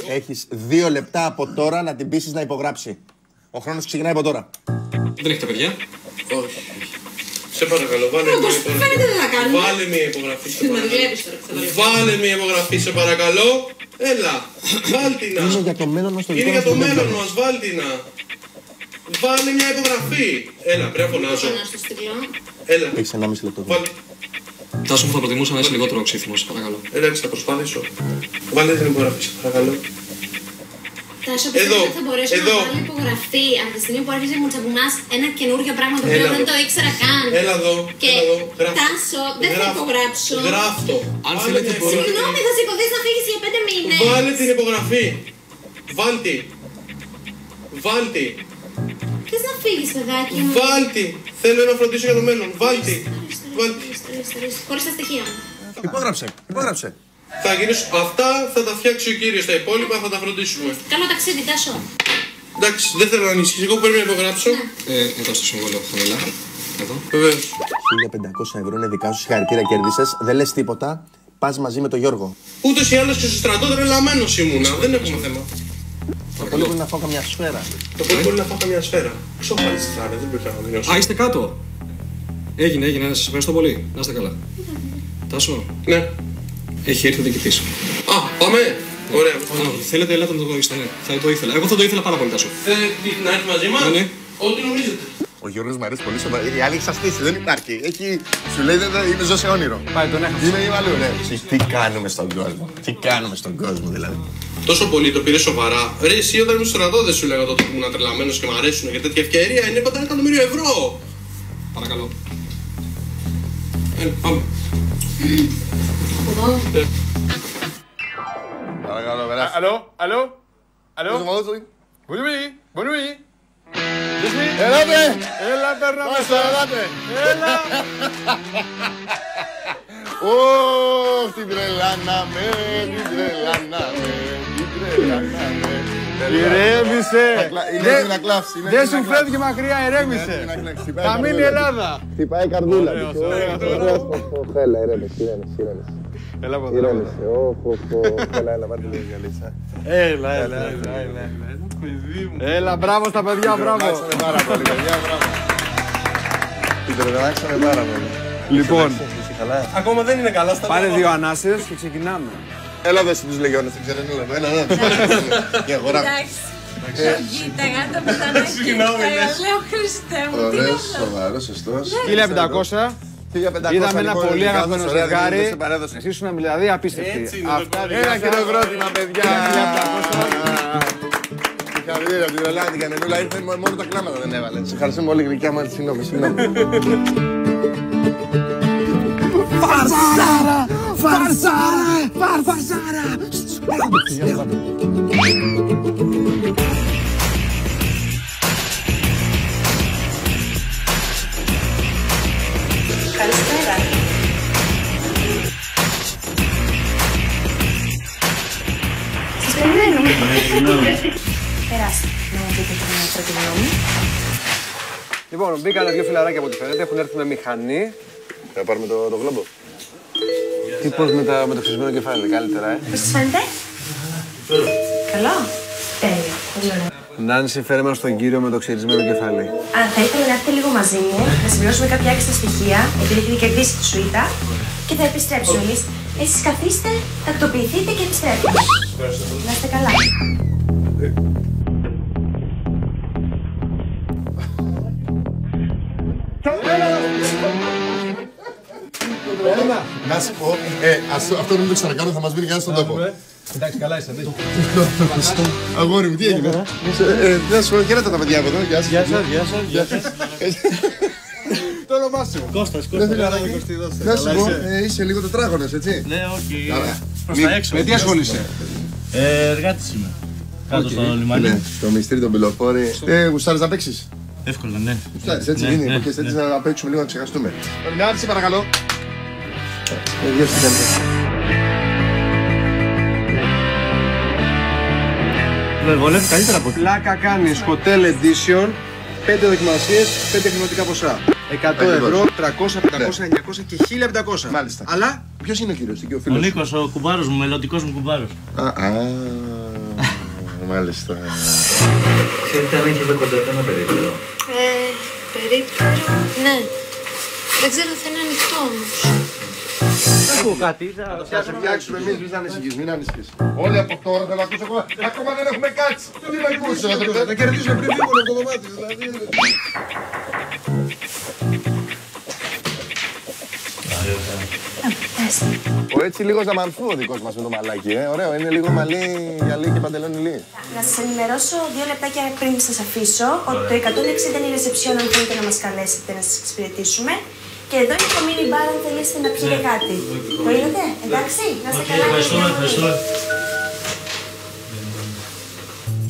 Έχεις 2 λεπτά από τώρα να την πείσεις να υπογράψει. Ο χρόνος ξεκινάει από τώρα. Δεν έχετε παιδιά? Όχι. Σε παρακαλώ, βάλε μια υπογραφή. Βάλε μια υπογραφή, σε παρακαλώ. Βάλε μια υπογραφή, σε παρακαλώ. Έλα, βάλτινα. Είναι για το μέλλον μας το Είναι για το μέλλον μας, βάλτινα. Βάλε μια υπογραφή. Έλα, πρέπει να φωνάζω. Έλα. Έχεις 1,5 λεπτό. Τάσο μου, θα προτιμούσα να είσαι λιγότερο οξύθυμος, παρακαλώ. Εντάξει, θα προσπαθήσω. Βάλε την υπογραφή, σε παρακαλώ. Τάσο, πιστεύω ότι θα μπορέσω να βάλω υπογραφή από τη στιγμή που άρχισε να μου τσαπουνάς ένα καινούργιο πράγμα το οποίο δεν το ήξερα καν. Έλα εδώ. Και Τάσο, δεν θα υπογράψω. Γράφτο. Αν θέλετε μπορώ. Συγγνώμη, θα σηκωθείς να φύγεις για 5 μήνες. Βάλε την υπογραφή. Βάλτη. Βάλτη. Θες να φύγεις, παιδάκι μου? Βάλτη. Θέλω να φροντίσω για το μέλλον. Βάλτη. Χωρίς τα στοιχεία μου. Υπόγραψε, υπόγραψε. Θα γίνεις, αυτά θα τα φτιάξει ο κύριος, τα υπόλοιπα θα τα φροντίσουμε. Καλό ταξίδι, Τάσο. Εντάξει, δεν θέλω να ανησυχείς. Εγώ πρέπει να υπογράψω. Εδώ στο συμβόλαιο, χαμηλά. Εδώ. Βεβαίως. 1.500 ευρώ είναι δικά σου, συγχαρητήρια, κέρδισες. Δεν λες τίποτα. Πας μαζί με τον Γιώργο. Ούτως ή άλλως και στο στρατό τρελαμένος ήμουνα. Δεν έχουμε θέμα. Το πολύ μπορεί να φάω καμιά σφαίρα. Το πολύ μπορεί να φάω καμιά σφαίρα. Ξόφαλες θα είναι, δεν πρέπει να μείνω. Α, είστε κάτω. Έγινε, σας ευχαριστώ πολύ. Να είστε καλά. Τάσο. Ναι. Έχει έρθει ο διοικητής. Α, πάμε. Ωραία. Θέλετε, ελάτε να το δείτε, ναι. Θα το ήθελα. Εγώ θα το ήθελα πάρα πολύ, Τάσο. Να έρθει μαζί μας. Ναι. Ό,τι νομίζετε. Ο Γιώργος μου αρέσει πολύ σοβαρά. Η άλλη έχει σαστήσει, δεν υπάρχει. Σου λέει είναι ζω σε όνειρο. Πάει, τον έχασα. Είμαι αλλού, ναι. Τι κάνουμε στον κόσμο. Τι κάνουμε στον κόσμο, δηλαδή. Τόσο πολύ το πήρε σοβαρά. Ρε, εσύ όταν ήμουν στο στρατό δεν σου λέγα τότε που ήμουν τρελαμένος και μ' αρέσουν και τέτοια ευκαιρία είναι κοντά 1 εκατομμύριο ευρώ. Παρακαλώ. Πάμε. Παρακαλώ, περάστε. Allô? Bonne nuit. Ελάτε! Έλα, περνάμε. Πάστε, ελάτε! Έλα. Ωχ, την τρελάναμε, την τρελάναμε, την τρελάναμε. Ηρέμησε. Είναι έτοιμη να κλάψει. Δεν σου φεύγει μακριά, ηρέμησε. Θα μείνει η Ελλάδα. Χτυπάει η καρδούλα. Έλα, ηρέμησε. Έλα από εδώ. Ηρέμησε. Έλα, πάρτε λίγο γυαλίτσα. Έλα. Έλα, μπράβο στα παιδιά, μπράβο. Τρελάξαμε πάρα πολύ, παιδιά, μπράβο. Την τρελάξαμε πάρα πολύ. Λοιπόν, Ακόμα δεν είναι καλά στα πάρε 2 ανάσες και ξεκινάμε. Έλα δες τους λεγιώνες, δεν ξέρω, έλα, για αγορά. Κοίταγα το πιθανάκι. Συγγνώμη, ναι. Λέω Χριστέ μου, τι Ωραίος, είναι αυτό. σοβαρός, σωστός. 1500. 1500, Είδαμε ένα λοιπόν, πολύ κάθε αγαπημένο ωραία, δεν ζευγάρι. σε παρέδωσε. Εσείς ήσουν δηλαδή απίστευτοι. Αυτά Ένα χειροκρότημα, παιδιά. 1500. Συγχαρητήρια, την τρελάτη και Ανενούλα, ήρθε μόνο τα κλάματα δεν έβαλε. Σε ευχαριστούμε πολύ, γλυκιά μου, συγγνώμη. Φαρσάρα! Καλησπέρα. Σας περιμένουμε. Περάστε. Να μου πείτε την πρώτη γνώμη. Λοιπόν, μπήκανε 2 φιλαράκια από ό,τι φαίνεται, έχουν έρθει με μηχανή. Να πάρουμε το γλόμπο. Τι πώς με το ξεσμένο κεφάλι, καλύτερα, Πώς σας φαίνεται? Καλό. Τέλεια. Πολύ ωραία. Νάνση, φέρε μας τον κύριο με το ξυρισμένο κεφάλι. Αν θα ήθελα να έρθετε λίγο μαζί μου, να συμπληρώσουμε κάποια άξια στοιχεία, επειδή έχετε κερδίσει τη σουίτα και θα επιστρέψουμε εμείς. Εσείς καθίστε, τακτοποιηθείτε και επιστρέφουμε. Να είστε καλά. Να σου πω, αυτό δεν το ξανακάνω, θα μας μείνει κανένα στον τόπο. Εντάξει, καλά είστε. Αγόρι μου, τι έγινε. Να σου πω, χαίρετε τα παιδιά από εδώ, γεια σας. Γεια σας. Το όνομά σου. Κώστας. Να σου πω, είσαι λίγο τετράγωνος, έτσι. Ναι, όχι. Καλά. Προς τα έξω. Με τι ασχολείσαι? Εργάτης είμαι. Κάτω στο λιμάνι. Ναι, στο μυστήρι τον Πυλοφόρη. Γουστάρεις να παίξεις. Εύκολα, ναι. Γουστάρεις, έτσι Ναι, είναι. ναι, Έτσι ναι. να παίξουμε λίγο να ξεχαστούμε. Μια άρση παρακαλώ. Γεια σας. Με βολεύει καλύτερα από Πλάκα κάνεις Hotel Edition, 5 δοκιμασίες, 5 χρηματικά ποσά. 100 ευρώ, 300, 500, 900 και 1500. Μάλιστα. Αλλά Ποιος είναι ο κύριος, εκεί ο ο φίλος. Νίκος, ο κουμπάρος μου, μελλοντικός μου κουμπάρος. Μάλιστα. Ξέρετε αν έχετε κοντά ένα περίπτερο. Περίπτερο, ναι. Δεν ξέρω, θα είναι ανοιχτό όμως. Δεν ακούω κάτι. Θα σε φτιάξουμε εμείς, μην ανησυχείς, μην ανησυχείς. Όλοι από τώρα θα ακούσω εγώ. Ακόμα δεν έχουμε κάτσει. Τι να ακούσω, θα κερδίσουμε πριν φύγουν από το δωμάτιο. Ο έτσι λίγος να μανθού ο δικός μας με το μαλάκι, ωραίο, είναι λίγο μαλλί, γυαλί και παντελόνι λί. Να σας ενημερώσω 2 λεπτάκια πριν σας αφήσω ότι το 160 είναι η ρεσεψιόν αν θέλετε να μας καλέσετε να σας εξυπηρετήσουμε. Και εδώ είναι το mini bar αν θέλετε να πιείτε κάτι. Το είδατε, εντάξει, να είστε καλά. Ευχαριστώ.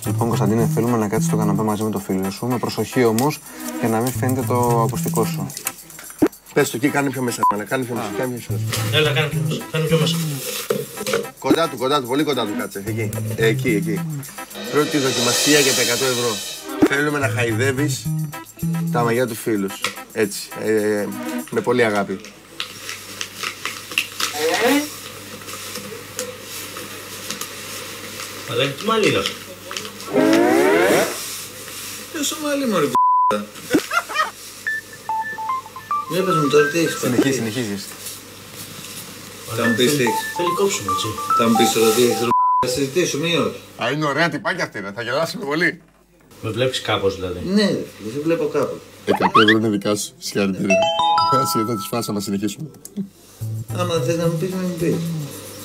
Λοιπόν, Κωνσταντίνε, θέλουμε να κάτσεις στο καναπέ μαζί με το φίλο σου, με προσοχή όμως, για να μην φαίνεται το ακουστικό σου. Πες το εκεί, κάνε πιο μέσα, κάνε πιο μέσα, κάνε πιο μέσα. Έλα, κάνε πιο μέσα. Κοντά του, πολύ κοντά του κάτσε, εκεί, εκεί. Πρώτη δοκιμασία για τα 100 ευρώ. Θέλουμε να χαϊδεύεις τα μαγιά του φίλου σου. Έτσι, με πολύ αγάπη. Αλλά έχει μαλλί σου. Πόσο μαλλί μωρή p***. Για πες μου τώρα τι έχεις. Συνεχίζεις. Θα μου πεις τι έχεις. Θέλει κόψουμε, έτσι. Θα μου πεις τώρα τι έχεις. Θα συζητήσουμε ή όχι. Α, είναι ωραία τυπάκια αυτή, θα γελάσουμε πολύ. Με βλέπεις κάπως δηλαδή. Ναι, δεν βλέπω κάπου. 100 ευρώ είναι δικά σου. Συγχαρητήρια. Εσύ εδώ τις φάσα να συνεχίσουμε. Άμα θες να μου πεις, να μου πεις.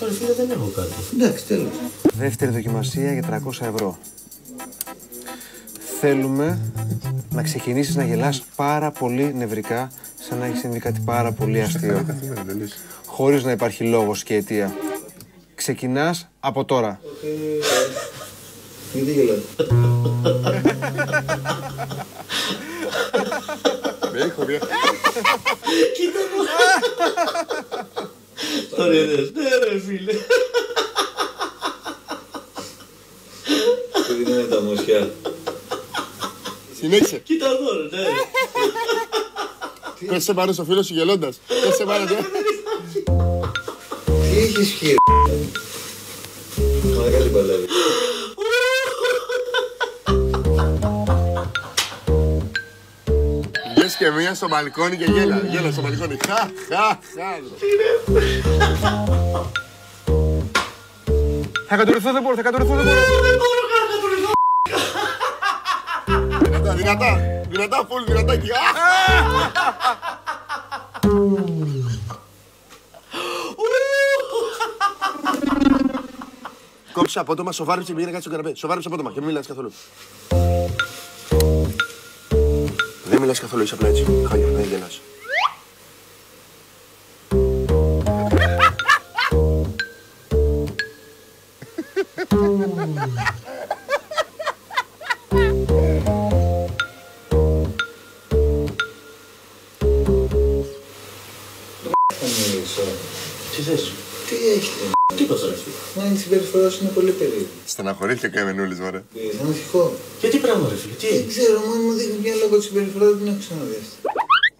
Τώρα φίλε δεν έχω κάτι. Εντάξει, τέλος. Δεύτερη δοκιμασία για 300 ευρώ. Θέλουμε να ξεκινήσεις να γελάς πάρα πολύ νευρικά, σαν να έχει συμβεί κάτι πάρα πολύ αστείο. Χωρίς να υπάρχει λόγος και αιτία. Ξεκινάς από τώρα. Γιατί γελάτε. Κοίτα το. Τώρα είδες, ναι ρε φίλε. Τι είναι τα μουσιά. Συνέχισε. Κοίτα τώρα, ναι. Πέσε πάνω στο φίλο σου γελώντας. Πέσε πάνω του. Τι έχεις χείρ. Μα κάτι παλεύει. Βγες και μία στο μπαλκόνι και γέλα. Γέλα στο μπαλκόνι. Χα. Θα κατουρηθώ, δεν μπορώ. Δυνατά, φουλ, δυνατάκι. Κόψε απότομα, σοβάρεψε και πήγαινε κάτι στο καναπέ. Σοβάρεψε απότομα και μην μιλάς καθόλου. Δεν μιλάς καθόλου, είσαι απλά έτσι. Χάλια, δεν γελάς. Τι θες. Τι έχεις. Τίποτα ρε φίλε. Μα η συμπεριφορά σου είναι πολύ περίεργη. Στεναχωρήθηκε ο Εμενούλης, μωρέ. Θα με θυχώ. Γιατί πράγμα ρε φίλε, τι. Δεν ξέρω, μόνο μου δείχνει μια λόγω της συμπεριφοράς δεν έχω ξαναδεί.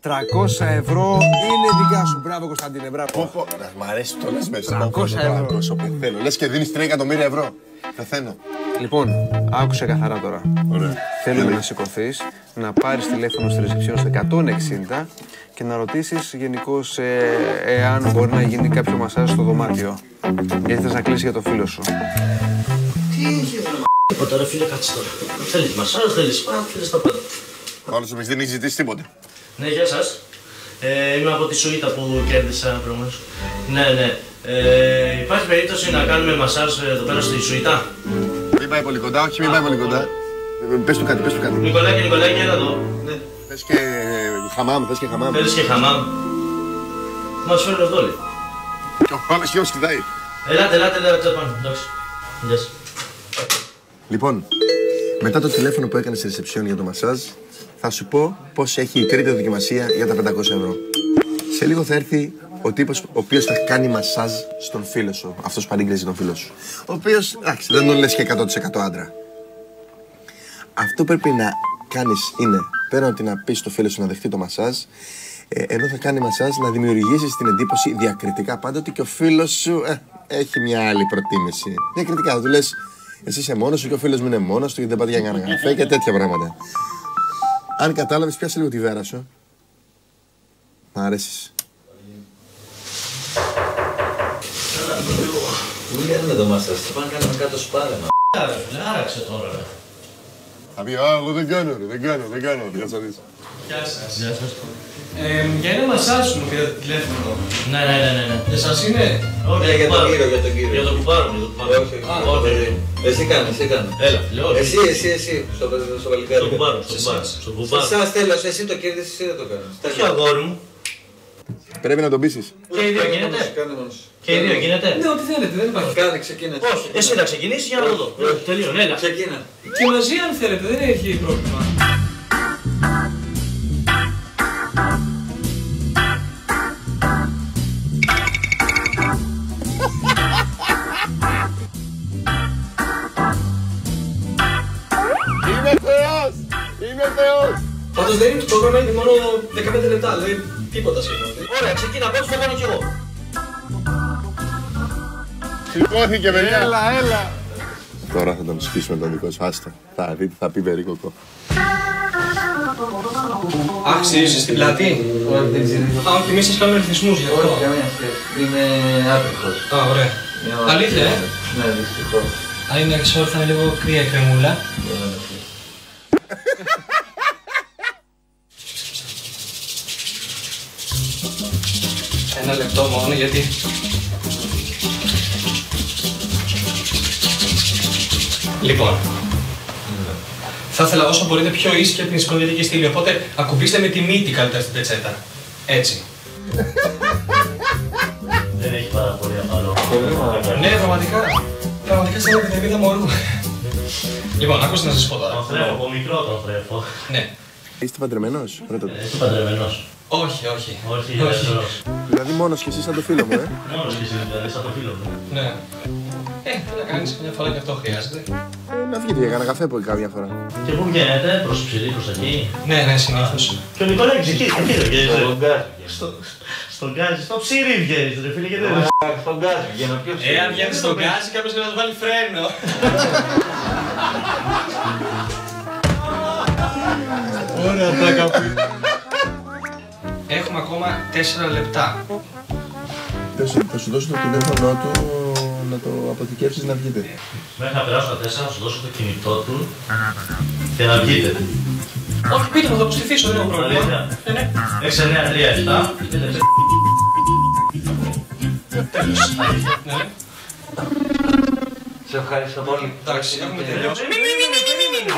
300 ευρώ είναι δικά σου. Μπράβο Κωνσταντίνε, μπράβο. Μ' αρέσει το λες μέσα. 300 ευρώ. Θέλω. Λες και δίνεις 3 εκατομμύρια ευρώ. Πεθαίνω. Λοιπόν, άκουσε καθαρά τώρα. Ωραία. Θέλουμε να σηκωθείς, να πάρεις τηλέφωνο στη ρεσεψιόν στο 160 και να ρωτήσεις γενικώς εάν μπορεί να γίνει κάποιο μασάζ στο δωμάτιο. Γιατί θες να κλείσεις για το φίλο σου. Τι έχει εδώ. Τίποτα ρε φίλε, κάτσε τώρα. Θέλεις μασάζ, θέλεις σπα, θέλεις τα πάντα. Όλος εμείς δεν έχει ζητήσει τίποτε. Ναι, γεια σας. Είμαι από τη Σουίτα που κέρδισα προηγουμένως. Ναι. Υπάρχει περίπτωση να κάνουμε μασάζ εδώ πέρα στη Σουίτα. Μην πάει πολύ κοντά, όχι μην πάει πολύ κοντά. Πες του κάτι. Νικολάκη, έλα εδώ. Ναι. Θες και χαμάμ. Θέλεις και χαμάμ. Μας φέρνει ο Δόλη. Πάμε σχεδόν κοιτάει. Ελάτε πάνω, εντάξει. Γεια σας. Λοιπόν, μετά το τηλέφωνο που έκανε στη ρεσεψιόν για το μασάζ, θα σου πω πώς έχει η τρίτη δοκιμασία για τα 500 ευρώ. Σε λίγο θα έρθει ο τύπος ο οποίος θα κάνει μασάζ στον φίλο σου, αυτός που παρήγγειλε τον φίλο σου. Ο οποίος, εντάξει, δεν τον λες και 100% άντρα. Αυτό πρέπει να κάνεις είναι, πέραν ότι να πεις στο φίλο σου να δεχτεί το μασάζ, ενώ θα κάνει μασάζ, να δημιουργήσεις την εντύπωση διακριτικά πάντα ότι και ο φίλος σου έχει μια άλλη προτίμηση. Διακριτικά, θα του λες, εσύ είσαι μόνος σου και ο φίλος μου είναι μόνος του γιατί δεν πάτε για κανένα καφέ και τέτοια πράγματα. Αν κατάλαβες, πιάσε λίγο τη βέρα σου. Μ' αρέσεις. Πού είναι το μασάζ, θα πάνε να κάνουμε κάτω σπάρεμα. Άραξε τώρα ρε. Θα πει, εγώ δεν κάνω, δεν κάνω. Θα σας δεις. Γεια σας. Για ένα μασάζ μου πήρατε τηλέφωνο. Ναι. Για σας είναι. Όχι, για τον κύριο. Για το κουπάρο. Όχι. Εσύ κάνε. Έλα, λέω. Εσύ, στο παλικάρι. Στο κουπάρο. Σας θέλω, εσύ το κέρδισες, εσύ δεν το κάνεις. Όχι αγόρι μου. Πρέπει να τον πείσεις. Και οι δύο γίνεται. Ναι, ό,τι θέλετε, δεν υπάρχει. Κάνε, ξεκίνησε. Όχι, εσύ θα ξεκινήσεις για να το δω. Τελείω, έλα. Ξεκίνα. Και μαζί αν θέλετε, δεν έχει πρόβλημα. Πάντως δεν είναι το πρόγραμμα, είναι μόνο 15 λεπτά, δηλαδή τίποτα σχεδόν. Ωραία, ξεκίνα, πώς το κάνω κι εγώ. Σηκώθηκε, παιδιά. Έλα. Τώρα θα τον σκίσουμε τον δικό σου, άστα. Θα δει τι θα πει περίκοκο. Αχ, είσαι στην πλατή. Δεν ξέρω. Α, και εμείς σας κάνουμε ρυθμούς γι' αυτό. Είμαι άπειρχος. Α, ωραία. Αλήθεια, Ναι, δυστυχώς. Αν είναι εξόρ θα είναι λίγο κρύα η κρεμούλα. Ένα λεπτό μόνο γιατί... Λοιπόν, θα ήθελα όσο μπορείτε πιο ήσυχη από την σπονδυλική στήλη, οπότε ακουμπήστε με τη μύτη καλύτερα στην πετσέτα. Έτσι. Δεν έχει πάρα πολύ απαλό. Ναι, πραγματικά. Πραγματικά σαν επιδεμίδα μωρού. Λοιπόν, ακούστε να σας πω τώρα. Τον θρέφω, από μικρό τον θρέφω. Ναι. Είστε παντρεμένος? Είσαι παντρεμένος. Όχι. Όχι, ελεύθερος. Δηλαδή μόνος κι εσύ σαν το φίλο μου, Μόνος κι εσύ, δηλαδή σαν το φίλο μου. Ναι. Τι να κάνεις, μια φορά και αυτό χρειάζεται. Να βγείτε για κανένα καφέ από κάποια φορά. Και πού βγαίνετε, προς ψηλή, προς εκεί. Ναι, συνήθως. Και ο Νικολάκης εκεί, εκεί δεν βγαίνεις. Στον γκάζι, στο ψήρι βγαίνεις, ρε φίλε, γιατί δεν... Στον γκάζι βγαίνω, ποιος... Αν βγαίνεις στον γκάζι, κάποιος να του βάλει φρένο. Ωραία, τα καπί. Έχουμε ακόμα 4 λεπτά. Θα σου δώσω το τηλέφωνο του να το αποθηκεύσεις να βγείτε. Μέχρι να περάσω τα 4, θα σου δώσω το κινητό του και να βγείτε. Όχι, πείτε μου, θα αποστηθήσω, δεν έχω πρόβλημα. 6, 9, 3, 7. Τέλος. Ναι. Σε ευχαριστώ πολύ. Εντάξει, έχουμε τελειώσει. Περίμενε.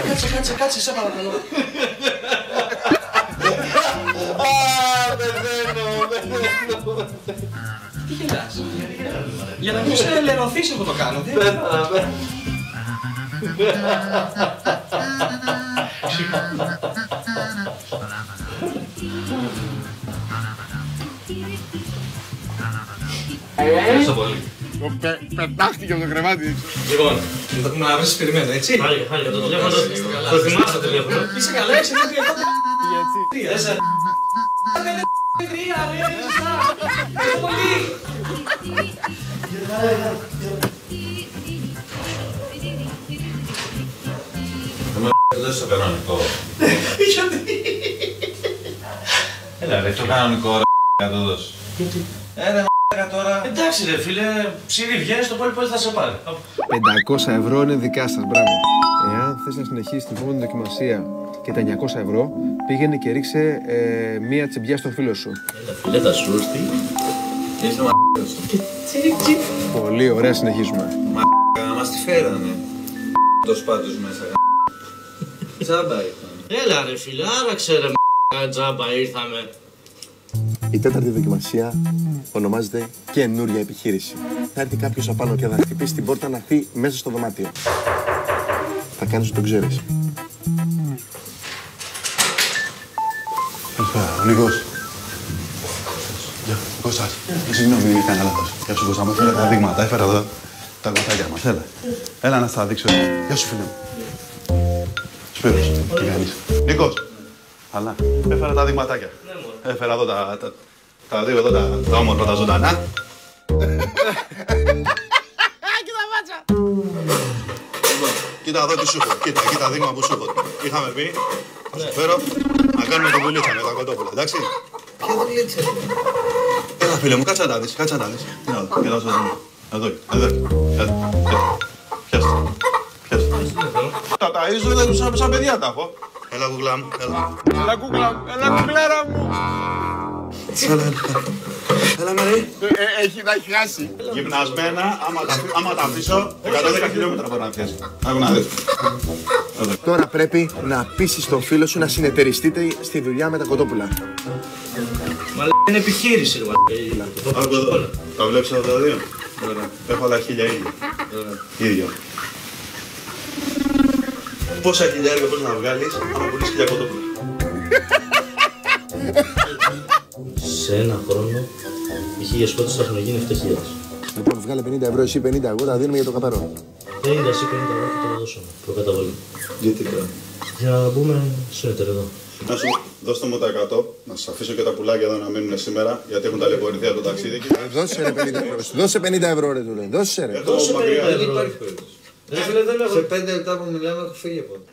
Κάτσε, σε παρακαλώ. Τι γελάς? Για να μην σε ελερωθείς εγώ το κάνω. Ευχαριστώ πολύ. Πετάχτηκε από το κρεβάτι. Λοιπόν, να βρεις περιμένω, έτσι. Χάρηκα το τηλέφωνο. Το θυμάσαι το τηλέφωνο. Είσαι καλά, είσαι έτσι. Δεν στο κανονικό. Γιατί? Έλα ρε, το κανονικό ρε, να το δώσω. Γιατί? Τώρα... Εντάξει ρε φίλε, ψήρι βγαίνεις, το πόλι θα σε πάρει. 500 ευρώ είναι δικά σας, μπράβο. Εάν θες να συνεχίσεις την επόμενη δοκιμασία και τα 900 ευρώ, πήγαινε και ρίξε μία τσιμπιά στο φίλο σου. Έλα φίλε, θα σου έρθει. Είσαι μ***ος. Πολύ ωραία, συνεχίζουμε. Μας τη φέρανε. Το σπάτος μέσα. Τζάμπα ήρθαμε. Έλα ρε φίλε, άραξε ρε τζάμπα ήρθαμε. Η τέταρτη δοκιμασία ονομάζεται καινούρια επιχείρηση. Θα έρθει κάποιος απάνω και θα χτυπήσει την πόρτα να έρθει μέσα στο δωμάτιο. Θα κάνεις ότι το ξέρεις. Καλησπέρα, ο Νίκος. Γεια, Κώστας. Συγγνώμη, έκανα λάθος. Γεια σου, Κώστα, μου έφερα τα δείγματα, έφερα εδώ τα κομμάτια μας. Έλα να στα δείξω. Γεια σου, φίλε μου. Σπύρος, τι κάνεις? Νίκος. Αλλά, έφερα τα δείγματάκια. Έφερα εδώ τα δύο εδώ, τα όμορφα, τα ζωντανά. Κοίτα μάτσα! Κοίτα εδώ τι σου έχω. Κοίτα δείγμα που σου έχω. Είχαμε πει, θα σου φέρω να κάνουμε το δουλίτσα με τα κοτόπουλα, εντάξει? Ποια δουλίτσα? Έλα φίλε μου, κάτσε να τα δεις, κάτσε να δεις. Τι να δω, κοίτα σου δω. Εδώ, πιάστε. Τα ταΐζω, σαν παιδιά τα έχω. Έλα κουκλά μου, έλα. Έλα κουκλάρα μου. Έλα Μαρή. Να έχει χάσει. Γυμνασμένα, άμα τα αφήσω, 110 χιλιόμετρα μπορεί να πιάσει. Άκου να δεις. Τώρα πρέπει να πείσεις τον φίλο σου να συνεταιριστείτε στη δουλειά με τα κοτόπουλα. Μαλάκα είναι επιχείρηση ρε μαλάκα. Άκου εδώ, τα βλέπεις εδώ τα δύο? Έχω άλλα 1000 ίδια. Πόσα χιλιάρια μπορείς να βγάλεις άμα πουλήσεις 1000 κοτόπουλα? Σε ένα χρόνο οι 1000 κότες θα έχουν γίνει 7.000. Λοιπόν, βγάλε 50 ευρώ, εσύ 50, εγώ τα δίνουμε για το καπαρό. 50 εσύ 50 ευρώ και το δώσουμε. Προκαταβολή. Γιατί τώρα? Για να μπούμε συνεταιρετό. Να σου δώστε μου τα 100, να σας αφήσω και τα πουλάκια εδώ να μείνουν σήμερα, γιατί έχουν ταλαιπωρηθεί από το ταξίδι. Δώσε ρε 50 ευρώ. Δώσε 50 ευρώ ρε του λέει. Δώσε ρε. Δώσε 50 ευρώ. Σε 5 λεπτά που μιλάμε έχω φύγει από εδώ.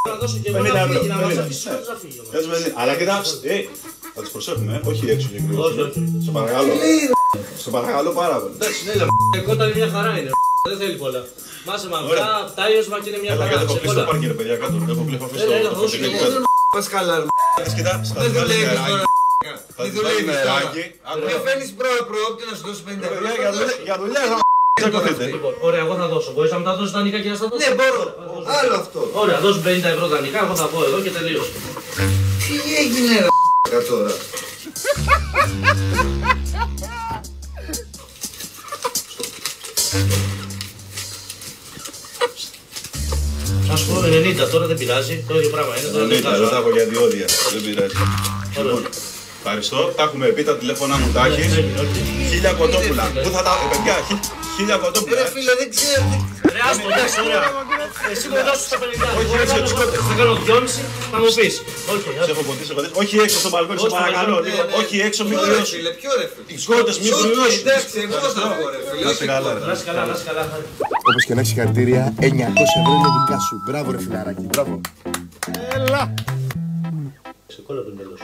Να δώσω και εγώ να φύγει, να μας αφήσεις να φύγει. Αλλά κοιτάξτε, θα τις προσέχουμε, όχι έξω και κρύο. Σε παρακαλώ. Σε παρακαλώ πάρα πολύ. Εντάξει, ναι, εγώ ήταν μια χαρά είναι. Δεν θέλει πολλά. Μάσε με αυτά, τάιωσμα και είναι μια χαρά. Έχω κλείσει το πάρκι ρε παιδιά κάτω. Έχω κλείσει το Πας καλά ρε. Δεν δουλεύεις τώρα. Δεν δουλεύεις τώρα. Δεν φαίνεις προόπτη να σου δώσει 50 ευρώ. Για δουλειά Ωραία, εγώ θα δώσω. Μπορείς να μου τα δώσεις δανεικά και να στα δώσω? Ναι, μπορώ. Άλλο αυτό. Ωραία, δώσου 50 ευρώ δανεικά, εγώ θα πω εδώ και τελείωσε. Τι έγινε ρε τώρα. Να σου πω 90, τώρα δεν πειράζει, το ίδιο πράγμα είναι. 90, δεν τα έχω για διόδια, δεν πειράζει. Ευχαριστώ, τα έχουμε πει, τα τηλέφωνα μου τα έχεις. 1000 κοτόπουλα. Πού θα τα... παιδιά, 1000 κοτόπουλα. Ρε φίλε, δεν ξέρω. Ρε άστο, εντάξει, ωραία. Εσύ μου δώσεις τα 50. Όχι, έτσι, θα κάνω 2,5, θα μου πεις. Σε έχω ποτίσει, όχι έξω στο μπαλκόνι, σε παρακαλώ. Όχι έξω, μην κρυώσουν. Ποιο ρε φίλε. Οι σκότες μην κρυώσουν. Εντάξει, εγώ θα πω ρε φίλε. Να είσαι καλά, ρε. Να είσαι καλά, να είσαι καλά. Όπως και να έχεις συγχαρητήρια, 900 ευρώ είναι δικά σου. Μπράβο ρε φιλαράκι, μπράβο. Έλα. Ξεκόλα τον τέλος.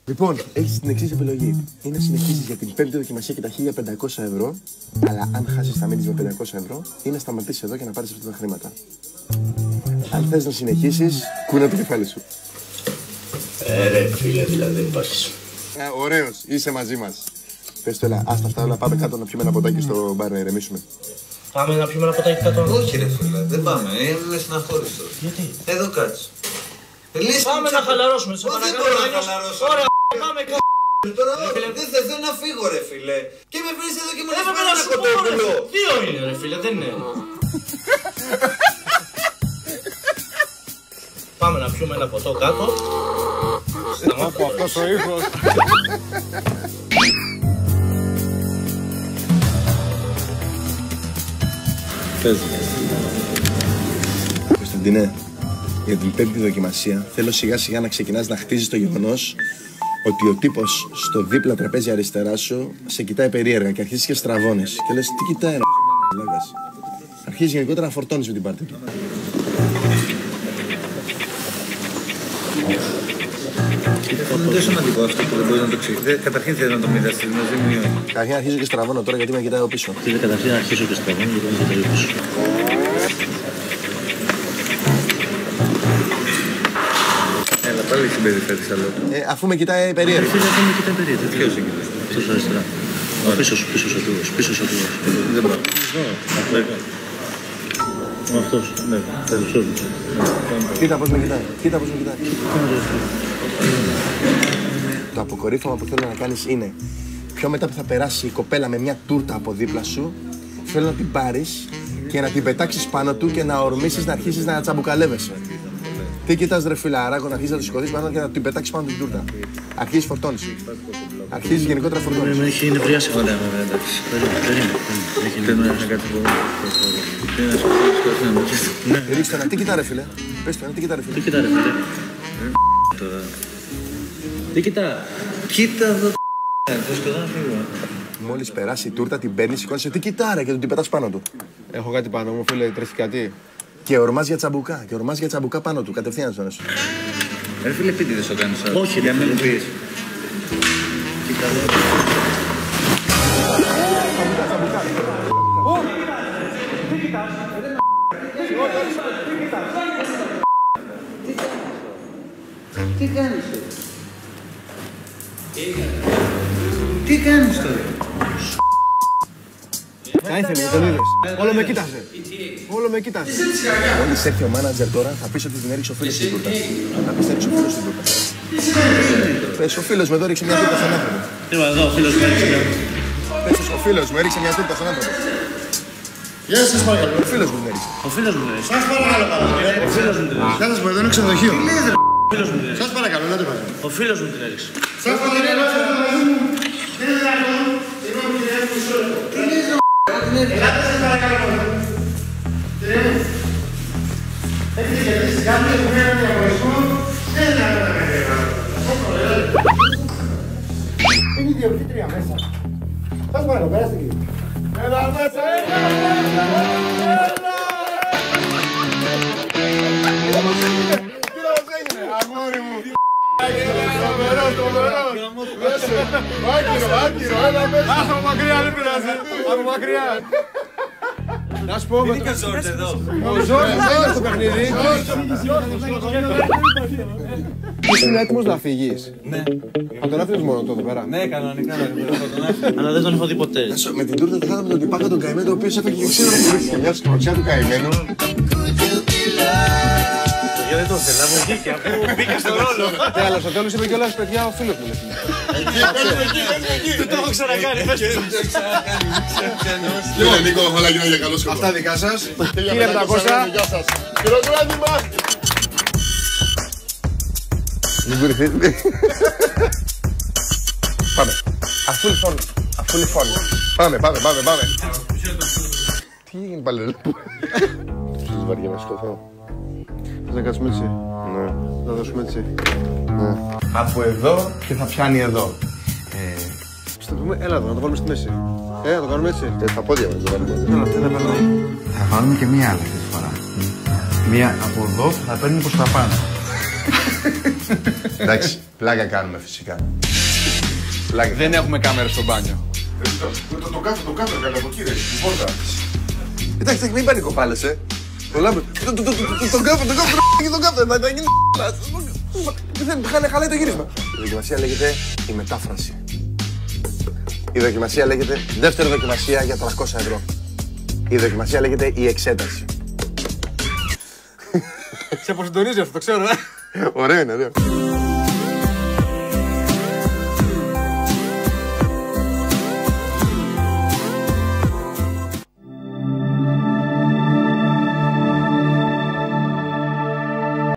Λοιπόν, έχεις την εξής επιλογή. Ή να συνεχίσεις για την πέμπτη δοκιμασία και τα 1500 ευρώ, αλλά αν χάσεις θα μείνεις με 500 ευρώ, ή να σταματήσεις εδώ και να πάρεις αυτά τα χρήματα. Αν θες να συνεχίσεις, κούνα το κεφάλι σου. Ρε φίλε, δηλαδή δεν υπάρχεις. Ωραίος, είσαι μαζί μας. Πες το, έλα, άστα αυτά όλα, πάμε κάτω να πιούμε ένα ποτάκι στο μπαρ να ηρεμήσουμε. Πάμε να πιούμε ένα ποτάκι κάτω. Όχι ρε φίλε, δεν πάμε, είμαι συναχώρηστο. Γιατί? Εδώ κάτσε. Πάμε να χαλαρώσουμε, σε παρακαλώ. Δεν μπορώ να χαλαρώσω. Ωραία, πάμε κάτω. Τώρα δεν θέλω να φύγω ρε φίλε. Και με βρεις εδώ και μου λες πέρα ένα κοτόπουλο. Δύο είναι ρε φίλε, δεν είναι. Πάμε να πιούμε ένα ποτό κάτω. Από αυτός ο ήχος. Κωνσταντίνε, για την πέμπτη δοκιμασία θέλω σιγά σιγά να ξεκινάς να χτίζεις το γεγονός ότι ο τύπος στο δίπλα τραπέζι αριστερά σου σε κοιτάει περίεργα και αρχίζεις και στραβώνεις. Και λες, τι κοιτάει ρε μαλάκας. Αρχίζεις γενικότερα να φορτώνεις με την πάρτι του. Είναι τόσο σημαντικό αυτό που δεν μπορείς να το εξηγήσεις. Καταρχήν θέλω να το μοιραστείς μαζί μου ή όχι. Καταρχήν αρχίζω και στραβώνω τώρα γιατί με κοιτάει από πίσω. Καταρχήν αρχίζω και στραβώνω γιατί με κοιτάει από πίσω. Έλα, πάλι συμπεριφέρεις άλλο. Αφού με κοιτάει περίεργα. Αφού με κοιτάει περίεργα. Ποιος είναι? Αυτός αριστερά. Πίσω σου, πίσω σου ατούγος, πίσω σου ατούγος. Δεν μπορώ. Αυτός, ναι, περισσότερο. Κοίτα πώς με κοιτάει, κοίτα πώς με κοιτάει. Το αποκορύφωμα που θέλω να κάνεις είναι πιο μετά που θα περάσει η κοπέλα με μια τούρτα από δίπλα σου, θέλω να την πάρεις και να την πετάξεις πάνω του και να ορμήσεις να αρχίσεις να τσαμπουκαλεύεσαι. Τι κοιτάς ρε φιλαράκο, να αρχίσεις να το σηκωθείς πάνω και να την πετάξεις πάνω την τούρτα. Αρχίζεις φορτώνεις. Αρχίζεις γενικότερα φορτώνεις. Με έχει νευριάσει. Ωραία, εντάξει. Περίμενε κάτι που... Ρίξτε ένα, τι κοιτά ρε φίλε. Πες του ένα, τι κοιτά ρε φίλε. Τι κοιτά ρε φίλε. Τι κοιτά. Κοίτα εδώ. Πώς και να φύγω. Μόλις περάσει η τούρτα, την παίρνεις, σηκώνεσαι, τι κοιτά ρε και την πετάς πάνω του. Έχω κάτι πάνω μου, φίλε, τρέχει κάτι. Και ορμάς για τσαμπουκά. Και ορμάς για τσαμπουκά πάνω του, κατευθείαν στον έσω. Ρε φίλε, πίτι δεν σου κάνεις άλλο. Όχι, για να μου πεις. Κοίτα εδώ. Τι κάνεις τώρα. Τι κάνεις τώρα. Θα ήθελε, τον είδες. Όλο με κοίταζε. Όλο με κοίταζε. Μόλις έρθει ο μάνατζερ τώρα, θα πεις ότι την έριξε ο φίλος στην τούρτα. Θα πεις ότι έριξε ο φίλος στην τούρτα. Πες ο φίλος μου εδώ έριξε μια τούρτα στον άνθρωπο. Είπα εδώ, ο φίλος μου έριξε μια τούρτα. Πες ο φίλος μου έριξε μια τούρτα στον άνθρωπο. Γεια σας παρακαλώ. Ο φίλος μου την έριξε. Ο φίλος μου την έριξε. Σας παρακαλώ πάρα πολύ. Ο φίλος μου την έριξε. Θα σας πω, εδώ είναι ξενοδοχείο. Σας παρακαλώ, να το βάζω. Ο φίλος μου την έριξε. Σας παρακαλώ, δεν είναι δυνατόν. Τι είναι εδώ. Ελάτε σας παρακαλώ. Είναι η διοικήτρια μέσα. Σας πάρω, περάστε εκεί. Έλα μέσα, αγόρι μου. Άκυρο, έλα μέσα. Από μακριά δεν πειράζει. Από μακριά. Να σου πω, ο Ζόρς είναι στο παιχνίδι. Είσαι έτοιμος να φύγεις? Ναι. Θα τον άφηνες μόνο εδώ πέρα? Ναι, κανονικά αλλά δεν τον έχω δει ποτέ. Με την τούρτα θα είχαμε τον τυπάκα τον καημένο, ο οποίος έφαγε και ξύλο από μια σκροτσιά του καημένου. Γιατί δεν το θέλω, να μου βγήκε αφού μπήκα στον ρόλο. Ναι, αλλά στο τέλος είπε κιόλας, παιδιά, ο φίλος μου. Δεν το έχω ξανακάνει, πες το. Λοιπόν, Νίκο, όλα γίνανε για καλό σκοπό. Αυτά δικά σας. 1500. Χειροκρότημα. Μην κουρηθείτε. Πάμε. Αφού λιφώνει. Πάμε. Τι έγινε πάλι ρε. Ψήσεις βαριά να σκοτώ. Θες να κάτσουμε έτσι? Ναι. Να δώσουμε έτσι. Από εδώ και θα πιάνει εδώ. Στο πούμε, έλα εδώ, να το βάλουμε στη μέση. Να το κάνουμε έτσι. Στα πόδια μας το βάλουμε. Έλα, αυτή θα περνάει. Θα βάλουμε και μία άλλη αυτή τη φορά. Μία από εδώ θα παίρνει προς τα πάνω. Εντάξει, πλάκα κάνουμε φυσικά. Δεν έχουμε κάμερα στο μπάνιο. Το κάτω, κάτω από εκεί ρε, την πόρτα. Εντάξει, μην πανικοπάλεσαι. Τον κάθο, θα γίνει χαλάει το γύρισμα. Η δοκιμασία λέγεται η μετάφραση. Η δοκιμασία λέγεται δεύτερη δοκιμασία για 300 ευρώ. Η δοκιμασία λέγεται η εξέταση. Σε αποσυντονίζει αυτό, το ξέρω. Ωραίο είναι, ωραίο.